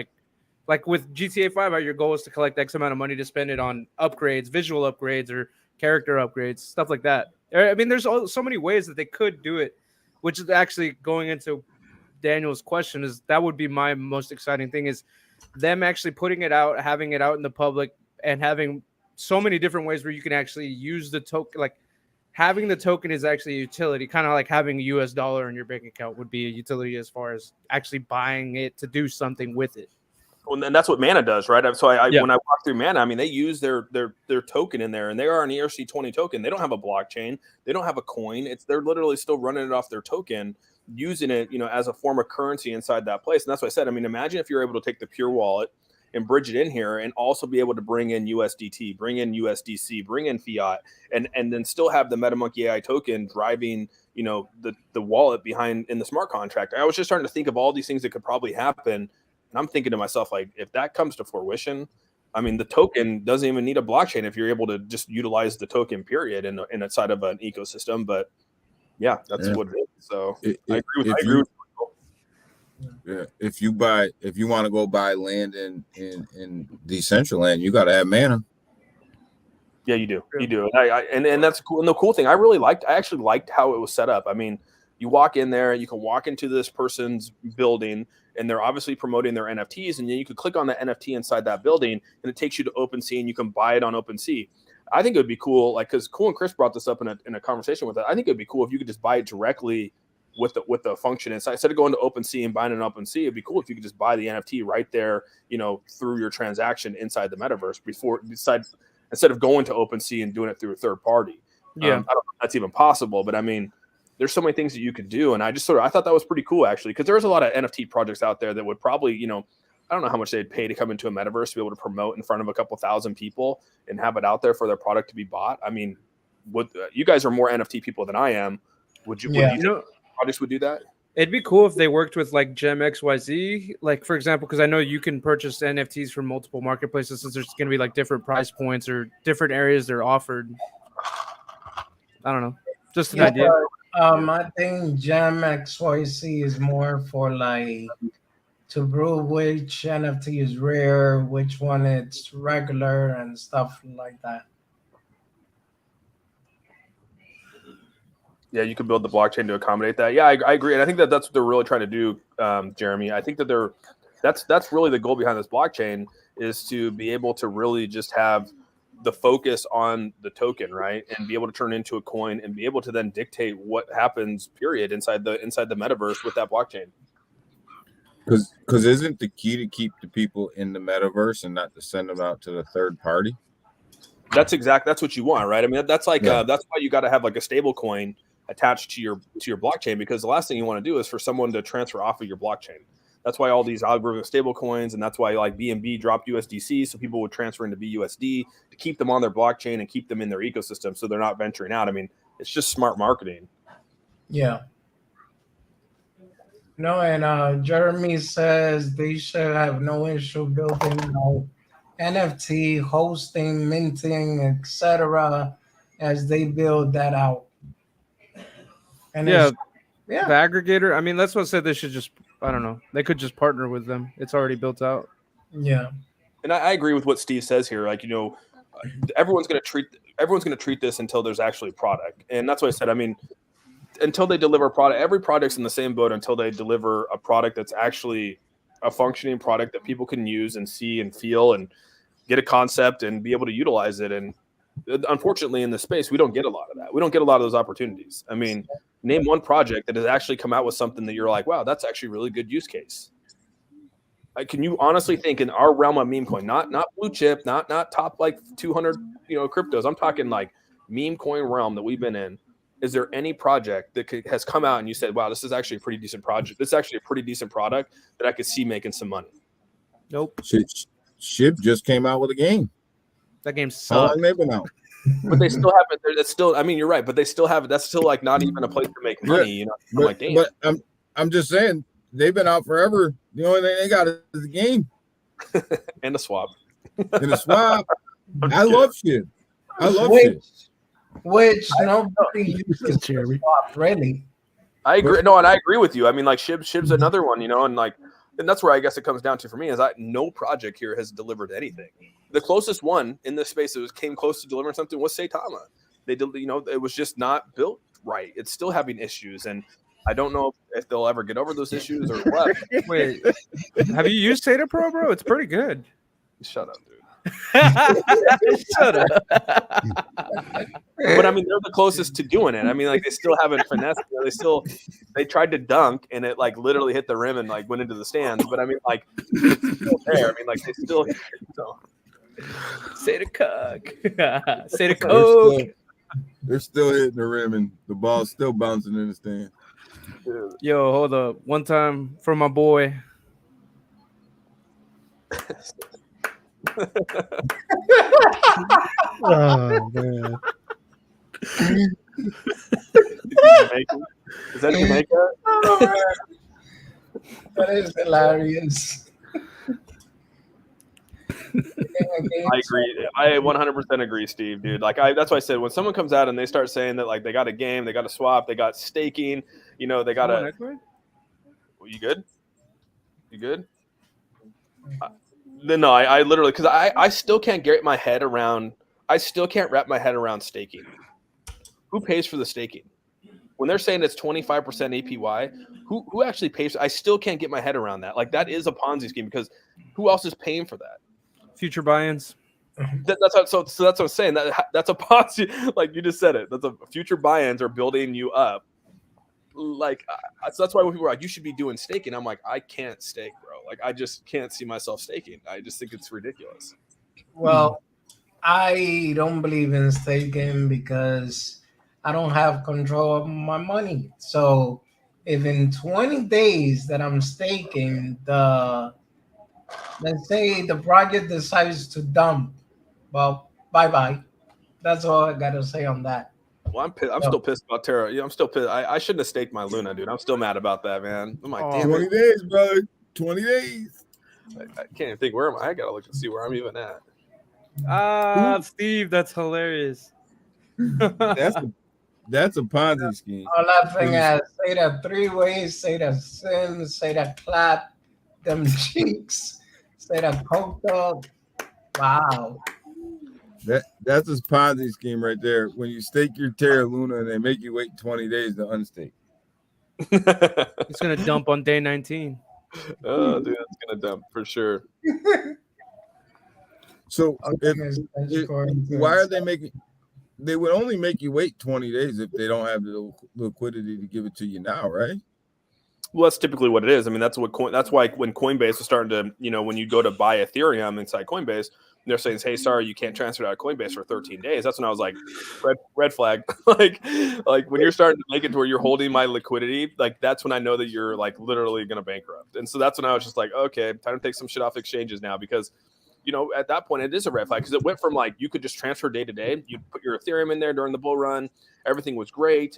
like with GTA 5, your goal is to collect X amount of money to spend it on upgrades, visual upgrades, or character upgrades, stuff like that. I mean, there's so many ways that they could do it, which is actually going into Daniel's question. Is that would be my most exciting thing, is them actually putting it out, having it out in the public, and having so many different ways where you can actually use the token. Like, having the token is actually a utility, kind of like having a US dollar in your bank account would be a utility as far as actually buying it to do something with it. Well, and that's what Mana does, right? So when I walk through Mana, I mean, they use their token in there, and they are an ERC20 token. They don't have a blockchain. They don't have a coin. They're literally still running it off their token, using it, as a form of currency inside that place. And that's what I said. I mean, imagine if you're able to take the Pure Wallet and bridge it in here, and also be able to bring in USDT, bring in USDC, bring in fiat, and then still have the Metamonkey AI token driving, the wallet behind in the smart contract. I was just starting to think of all these things that could probably happen. And I'm thinking to myself, like, if that comes to fruition, I mean, the token doesn't even need a blockchain if you're able to just utilize the token, period, in inside of an ecosystem. But yeah, that's what it is. So I agree with you. Yeah, if you want to go buy land in Decentraland, you got to have Mana. Yeah, you do. You do. And that's cool. And the cool thing, I actually liked how it was set up. I mean, you walk in there, you can walk into this person's building, and they're obviously promoting their NFTs, and then you can click on the NFT inside that building, and it takes you to OpenSea, and you can buy it on OpenSea. I think it would be cool, like, because Cool and Chris brought this up in a conversation with it. I think it would be cool if you could just buy it directly with the function inside. Instead of going to OpenSea and buying it on OpenSea, it'd be cool if you could just buy the NFT right there, through your transaction inside the metaverse instead of going to OpenSea and doing it through a third party. Yeah. I don't know if that's even possible, but I mean, there's so many things that you could do. And I thought that was pretty cool, actually, because there's a lot of NFT projects out there that would probably, I don't know how much they'd pay to come into a metaverse to be able to promote in front of a couple thousand people and have it out there for their product to be bought. I mean, you guys are more NFT people than I am. Would you think projects would do that? It'd be cool if they worked with like Gem XYZ, like for example, because I know you can purchase NFTs from multiple marketplaces, since there's going to be like different price points or different areas they're offered. I don't know, just an idea. I think Gem XYZ is more for like to prove which NFT is rare, which one it's regular, and stuff like that. Yeah, you could build the blockchain to accommodate that. Yeah, I agree, and I think that's what they're really trying to do, Jeremy. I think that that's really the goal behind this blockchain, is to be able to really just have the focus on the token, right, and be able to turn it into a coin and be able to then dictate what happens, period, inside the metaverse with that blockchain. Because isn't the key to keep the people in the metaverse and not to send them out to the third party? That's what you want, right? I mean, that's like that's why you got to have like a stable coin attached to your blockchain, because the last thing you want to do is for someone to transfer off of your blockchain. That's why all these algorithmic stable coins, and that's why like BNB dropped USDC, so people would transfer into BUSD to keep them on their blockchain and keep them in their ecosystem, so they're not venturing out. I mean, it's just smart marketing. Yeah. No, and Jeremy says they should have no issue building NFT, hosting, minting, etc. as they build that out. And the aggregator. I mean, that's what I said. They should just, I don't know, they could just partner with them. It's already built out. Yeah, and I agree with what Steve says here. Like, everyone's going to treat this until there's actually a product, and that's what I said. I mean, until they deliver a product, every product's in the same boat until they deliver a product that's actually a functioning product that people can use and see and feel and get a concept and be able to utilize it. And unfortunately, in this space, we don't get a lot of that. We don't get a lot of those opportunities. I mean, name one project that has actually come out with something that you're like, wow, that's actually a really good use case. Can you honestly think in our realm of meme coin, not blue chip, not top like 200 cryptos? I'm talking like meme coin realm that we've been in. Is there any project that has come out and you said, wow, this is actually a pretty decent project? This is actually a pretty decent product that I could see making some money? Nope. Shib just came out with a game. That game How sucks. long they been out? But they still haven't. It's still. I mean, you're right. But they still have. That's still like not even a place to make money. But I'm just saying they've been out forever. The only thing they got is the game and a swap. And a swap. I love Shib. I love Shib. Which nobody uses Jeremy. swap, really. I agree. No, and I agree with you. I mean, like Shib's another one, and that's where I guess it comes down to for me is no project here has delivered anything. The closest one in this space that came close to delivering something was Saitama. They did, it was just not built right. It's still having issues, and I don't know if they'll ever get over those issues or what. Wait, have you used Data Pro, bro? It's pretty good. Shut up, dude. Shut up. But I mean, they're the closest to doing it. I mean, like they still haven't finessed. They tried to dunk and it like literally hit the rim and like went into the stands. But I mean, like it's still there. I mean, like they still. Say the cock. Say the coke. They're still hitting the rim and the ball's still bouncing in the stand. Yo, hold up. One time for my boy. Oh man. Is that Jamaica? Oh, man. That is hilarious. I agree. I 100% agree, Steve, dude. Like that's why I said when someone comes out and they start saying that like they got a game, they got a swap, they got staking, they got a. You good? You good? No, I literally because I still can't get my head around. I still can't wrap my head around staking. Who pays for the staking? When they're saying it's 25% APY, who actually pays? I still can't get my head around that. Like, that is a Ponzi scheme, because who else is paying for that? Future buy-ins. So that's what I'm saying. That's a Ponzi. Like, you just said it. That's a future buy-ins are building you up. Like, so that's why when people are like, you should be doing staking, I'm like, I can't stake, bro. Like, I just can't see myself staking. I just think it's ridiculous. Well, I don't believe in staking because I don't have control of my money. So if in 20 days that I'm staking, let's say the project decides to dump, well, bye bye. That's all I gotta say on that. Well, I'm still pissed about Terra. Yeah, I'm still pissed. I shouldn't have staked my Luna, dude. I'm still mad about that, man. I'm like, damn 20 it. days, brother. 20 days. I can't even think where am I? I gotta look and see where I'm even at. Steve, that's hilarious. That's a Ponzi scheme. All that thing is say that 3 ways, say that sin, say that clap, them cheeks, say that coked up. Wow. That's a Ponzi scheme right there. When you stake your Terra Luna and they make you wait 20 days to unstake. It's gonna dump on day 19. Oh, dude, it's gonna dump for sure. So why are they making? They would only make you wait 20 days if they don't have the liquidity to give it to you now, right? Well, that's typically what it is. I mean, that's why when Coinbase was starting to, when you go to buy Ethereum inside Coinbase, they're saying, hey, sorry, you can't transfer out of Coinbase for 13 days. That's when I was like, red flag. like when you're starting to make it to where you're holding my liquidity, like that's when I know that you're like literally going to bankrupt. And so that's when I was just like, okay, time to take some shit off exchanges now, because at that point it is a red flag, because it went from like you could just transfer day to day. You put your Ethereum in there during the bull run, everything was great.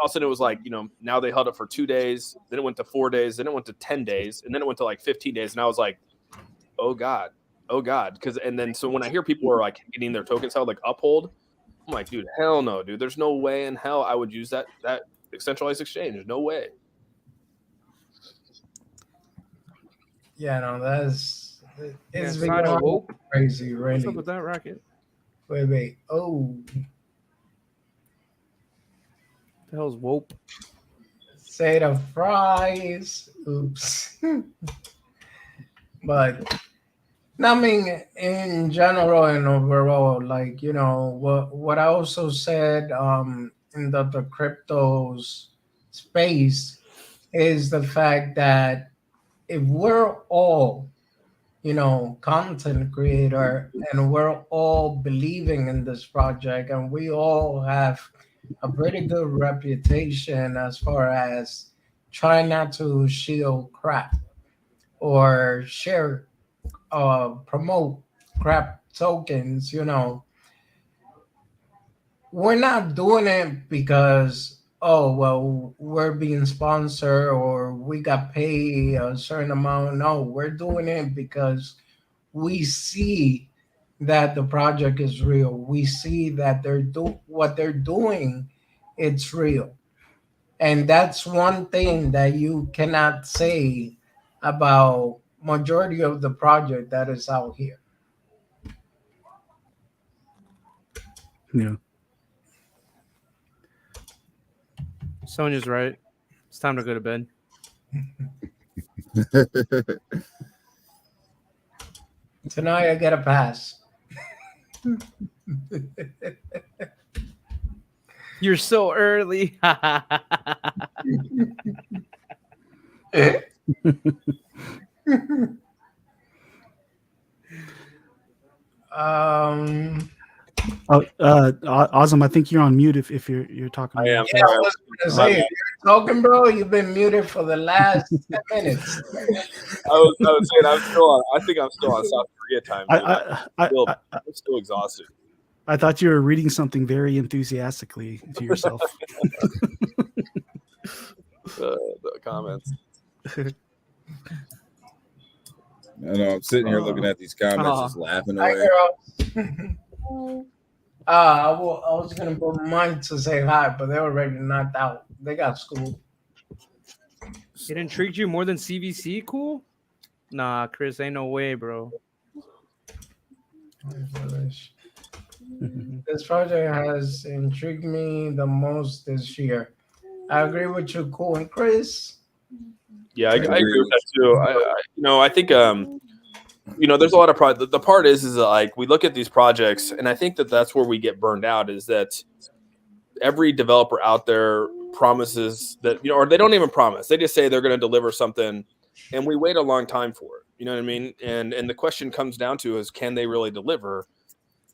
All of a sudden it was like, now they held it for 2 days, then it went to 4 days, then it went to 10 days, and then it went to like 15 days. And I was like, oh God. So when I hear people are like getting their tokens held, like Uphold, I'm like, dude, hell no, dude. There's no way in hell I would use that centralized exchange. There's no way. Yeah, no, it's becoming crazy, really. What's up with that racket? Wait. Oh. The hell's Wope? Say the fries. Oops. But I mean, in general and overall, like, what I also said in the cryptos space is the fact that if we're all, content creator, and we're all believing in this project, and we all have a pretty good reputation as far as trying not to shield crap or share promote crap tokens, we're not doing it because, oh, well, we're being sponsored or we got paid a certain amount. No, we're doing it because we see that the project is real. We see that what they're doing, it's real. And that's one thing that you cannot say about majority of the project that is out here. Yeah. Sonia's right. It's time to go to bed. Tonight I get a pass. You're so early. Awesome. I think you're on mute if you're talking. I am. Yeah, I was gonna say, if you're talking, bro, you've been muted for the last 10 minutes. I was saying I think I'm still on South Korea time. I'm still exhausted. I thought you were reading something very enthusiastically to yourself. The comments. I know. I'm sitting here looking at these comments, just laughing Hi, away. girl. I was gonna put mine to say hi, but they're already knocked out. They got school. It intrigued you more than CVC? Cool? Nah, Chris, ain't no way, bro. This project has intrigued me the most this year. I agree with you, Cool and Chris. Yeah, I agree with that too. I think there's a lot of projects. The part is that, like, we look at these projects, and I think that that's where we get burned out. Is that every developer out there promises that, or they don't even promise. They just say they're going to deliver something, and we wait a long time for it. You know what I mean? And the question comes down to is, can they really deliver?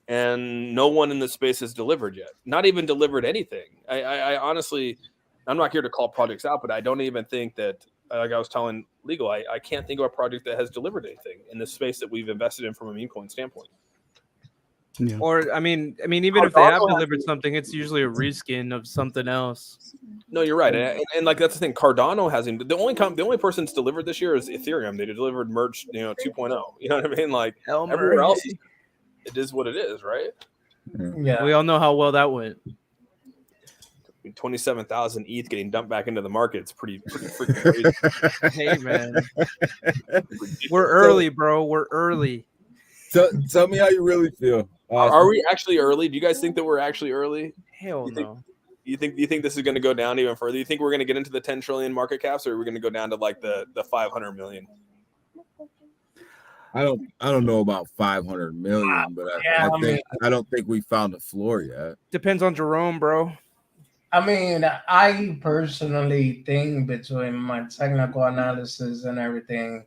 And no one in the space has delivered yet. Not even delivered anything. I honestly, I'm not here to call projects out, but I don't even think that, like I was telling Legal, I can't think of a project that has delivered anything in the space that we've invested in from a meme coin standpoint. Yeah. Or I mean, even if they have delivered something, it's usually a reskin of something else. No, you're right, and like that's the thing. Cardano hasn't. The only person that's delivered this year is Ethereum. They delivered merge, 2.0. You know what I mean? Like everywhere else, it is what it is, right? Yeah. We all know how well that went. 27,000 ETH getting dumped back into the market. It's pretty freaking crazy. Hey man, we're early, bro. We're early. Tell me how you really feel. Are we actually early? Do you guys think that we're actually early? Hell no. You think this is going to go down even further? You think we're going to get into the 10 trillion market caps, or are we going to go down to like the 500 million? I don't know about 500 million, but I don't think we found the floor yet. Depends on Jerome, bro. I mean, I personally think between my technical analysis and everything,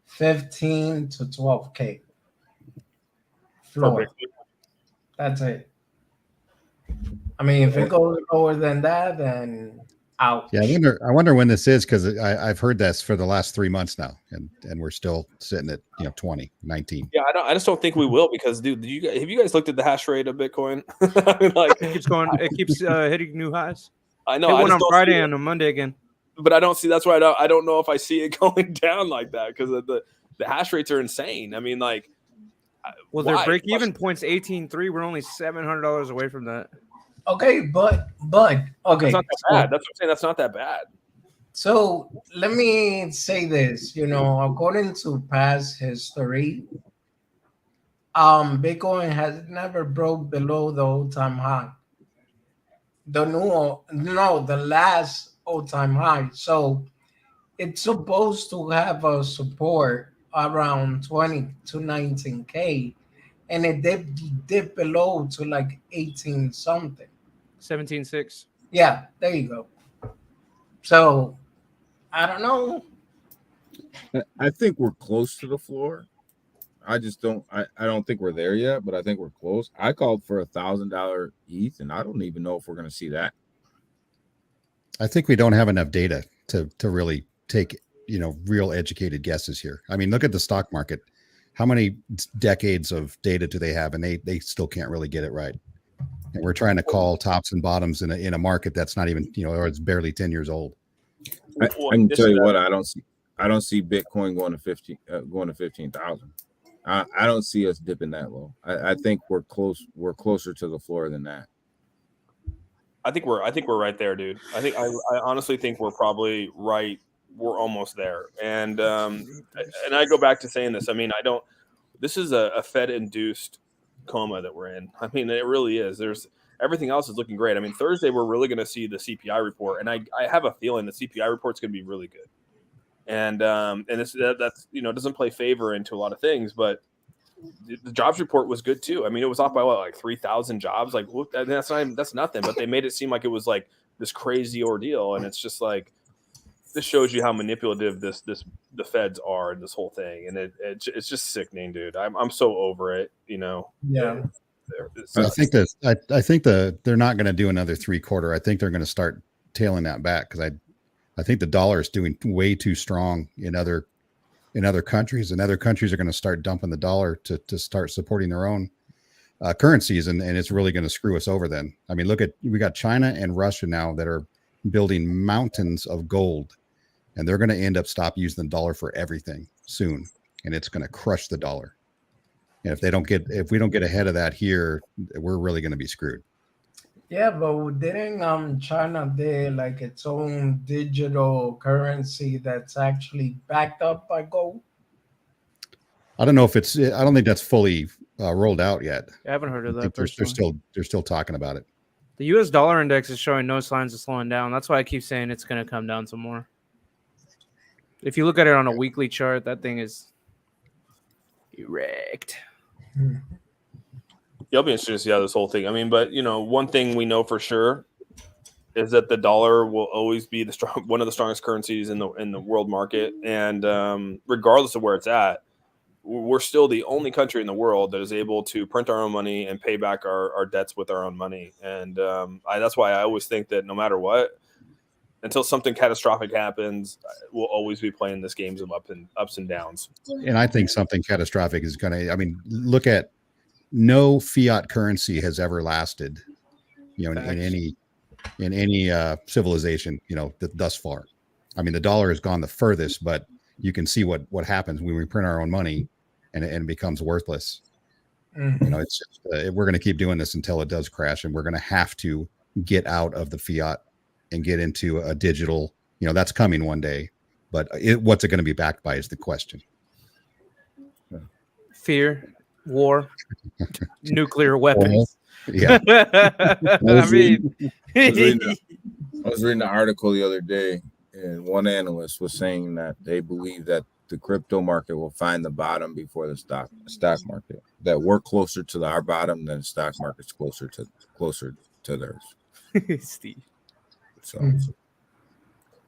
15 to 12K floor. That's it. I mean, if it goes lower than that, then out. Yeah, I wonder when this is, because I've heard this for the last 3 months now, and we're still sitting at 20, 19. Yeah, I just don't think we will, because dude, have you guys looked at the hash rate of Bitcoin? I mean, like it keeps going, it keeps hitting new highs. I know. It went on Friday and on Monday again. But I don't see. That's why I don't know if I see it going down like that, because the hash rates are insane. I mean, like, well, their break even point's 18.3. We're only $700 away from that. Okay, but okay, that's not that bad. That's what I'm saying. That's not that bad. So let me say this. According to past history, Bitcoin has never broke below the all-time high. The last all-time high. So it's supposed to have a support around 20 to 19K, and it dipped below to like 18 something. 17.6. Yeah, there you go. So I don't know. I think we're close to the floor. I don't think we're there yet, but I think we're close. I called for $1,000 ETH, and I don't even know if we're going to see that. I think we don't have enough data to really take real educated guesses here. I mean, look at the stock market. How many decades of data do they have, and they still can't really get it right? And we're trying to call tops and bottoms in a market that's not even or it's barely 10 years old. I can tell you what I don't see Bitcoin going to 15,000. I don't see us dipping that low. I think we're close. We're closer to the floor than that. I think we're right there, dude. I honestly think we're probably right. We're almost there. And I go back to saying this. I mean, this is a Fed induced coma that we're in. I mean, it really is. Everything else is looking great. I mean, Thursday we're really going to see the CPI report, and I have a feeling the CPI report's going to be really good. And that's doesn't play favor into a lot of things, but the jobs report was good too. I mean, it was off by like 3,000 jobs. Like, look, that's nothing. But they made it seem like it was like this crazy ordeal, and it's just like, this shows you how manipulative the feds are in this whole thing, and it's just sickening, dude. I'm so over it. Yeah. I think they're not going to do another 3/4. I think they're going to start tailing that back, because I think the dollar is doing way too strong in other countries, and other countries are going to start dumping the dollar to start supporting their own currencies, and it's really going to screw us over then. I mean, we got China and Russia now that are building mountains of gold, and they're going to end up stop using the dollar for everything soon, and it's going to crush the dollar. And if we don't get ahead of that here, we're really going to be screwed. Yeah, but didn't China did like its own digital currency that's actually backed up by gold? I don't know if I don't think that's fully rolled out yet. I haven't heard of I that. think they're still talking about it. The U.S. dollar index is showing no signs of slowing down. That's why I keep saying it's going to come down some more. If you look at it on a weekly chart, that thing is erect. Yeah, it'll be interesting to see how this whole thing. I mean, but one thing we know for sure is that the dollar will always be one of the strongest currencies in the world market, and regardless of where it's at, we're still the only country in the world that is able to print our own money and pay back our debts with our own money. And that's why I always think that no matter what, until something catastrophic happens, we'll always be playing this games of ups and downs. And I think something catastrophic is going to, look at no fiat currency has ever lasted, in any civilization, thus far. I mean, the dollar has gone the furthest, but you can see what happens when we print our own money and it becomes worthless. Mhm. It's just, we're going to keep doing this until it does crash, and we're going to have to get out of the fiat and get into a digital, that's coming one day, but what's it going to be backed by is the question. Fear, war, nuclear weapons. Yeah. I mean, I was reading an article the other day, and one analyst was saying that they believe that the crypto market will find the bottom before the stock market. That we're closer to our bottom than the stock market's closer to theirs. Steve. So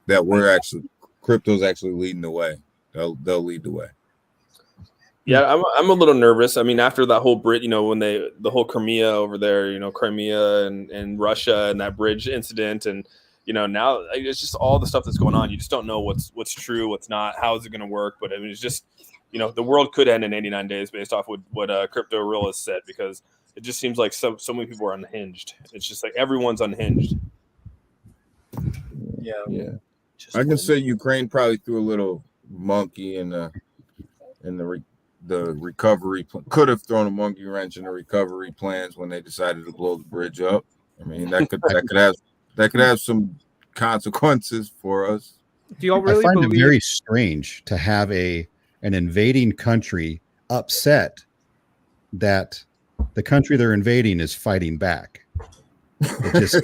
that crypto's actually leading the way. They'll lead the way. Yeah, I'm a little nervous. I mean, after that whole when the whole Crimea over there, Crimea and Russia and that bridge incident, and now it's just all the stuff that's going on. You just don't know what's true, what's not. How is it going to work? But I mean, it's just the world could end in 89 days based off what Crypto Realist said, because it just seems like so many people are unhinged. It's just like everyone's unhinged. Yeah. I can say Ukraine probably threw a little monkey in the recovery could have thrown a monkey wrench in the recovery plans when they decided to blow the bridge up. I mean, that could have some consequences for us. Do y'all really I find believe it very strange to have an invading country upset that the country they're invading is fighting back? It's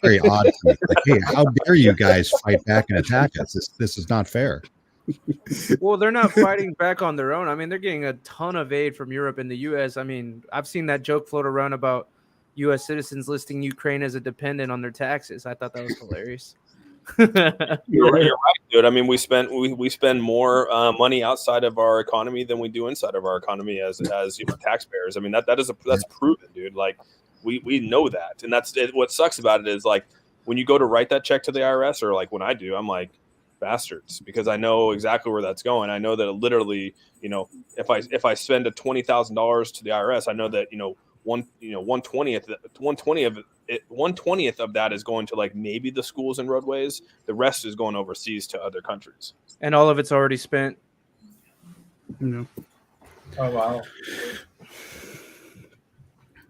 very odd to me. Like, hey, how dare you guys fight back and attack us? This is not fair. Well, they're not fighting back on their own. I mean, they're getting a ton of aid from Europe and the U.S. I mean, I've seen that joke float around about U.S. citizens listing Ukraine as a dependent on their taxes. I thought that was hilarious. You're right, dude. I mean, we spend more money outside of our economy than we do inside of our economy as taxpayers. I mean, that's proven, dude. Like we know that, and that's it. What sucks about it is like when you go to write that check to the IRS, or like when I do, I'm like, bastards, because I know exactly where that's going. I know that literally, if I spend $20,000 to the IRS, I know that 1/20th of that is going to like maybe the schools and roadways. The rest is going overseas to other countries, and all of it's already spent. Oh wow.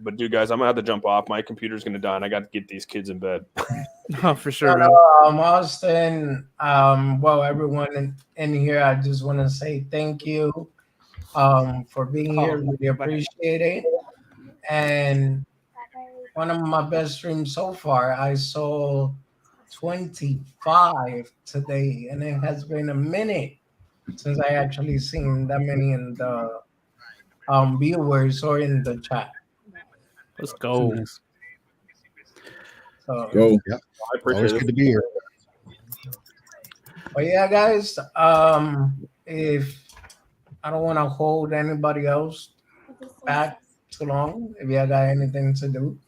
But dude, guys, I'm gonna have to jump off. My computer's gonna die, and I got to get these kids in bed. Oh, for sure, man. Austin, well, everyone in here, I just want to say thank you for being here. Really appreciate it. And one of my best streams so far, I saw 25 today, and it has been a minute since I actually seen that many in the viewers or in the chat. Let's go. So, Go. Yeah. I appreciate Always it. good to be here. but yeah, guys, if I don't want to hold anybody else back too long, if you got anything to do.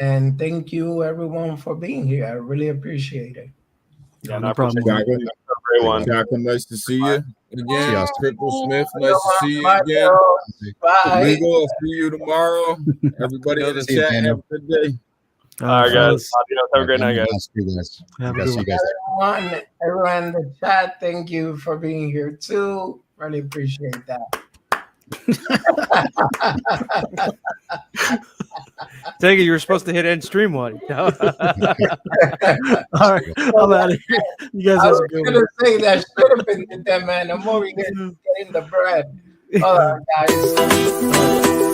And thank you, everyone, for being here. I really appreciate it. Yeah, No problem. Great one. Jacqueline, nice to see you again. Austin. Triple Smith, nice to see you Bye, again. girls. Bye. Legal, I'll see you tomorrow. Everybody in the See you, chat, have Daniel. a good day. All right, guys. Have a great night, guys. See you guys. Have a I'll good see one. you guys. Everyone in the chat, thank you for being here too. Really appreciate that. Take it. You were supposed to hit end stream one. All right, I'm out of here. You guys I have was a good gonna one. say that should have been the man. I'm over here getting the bread. Hold on, guys.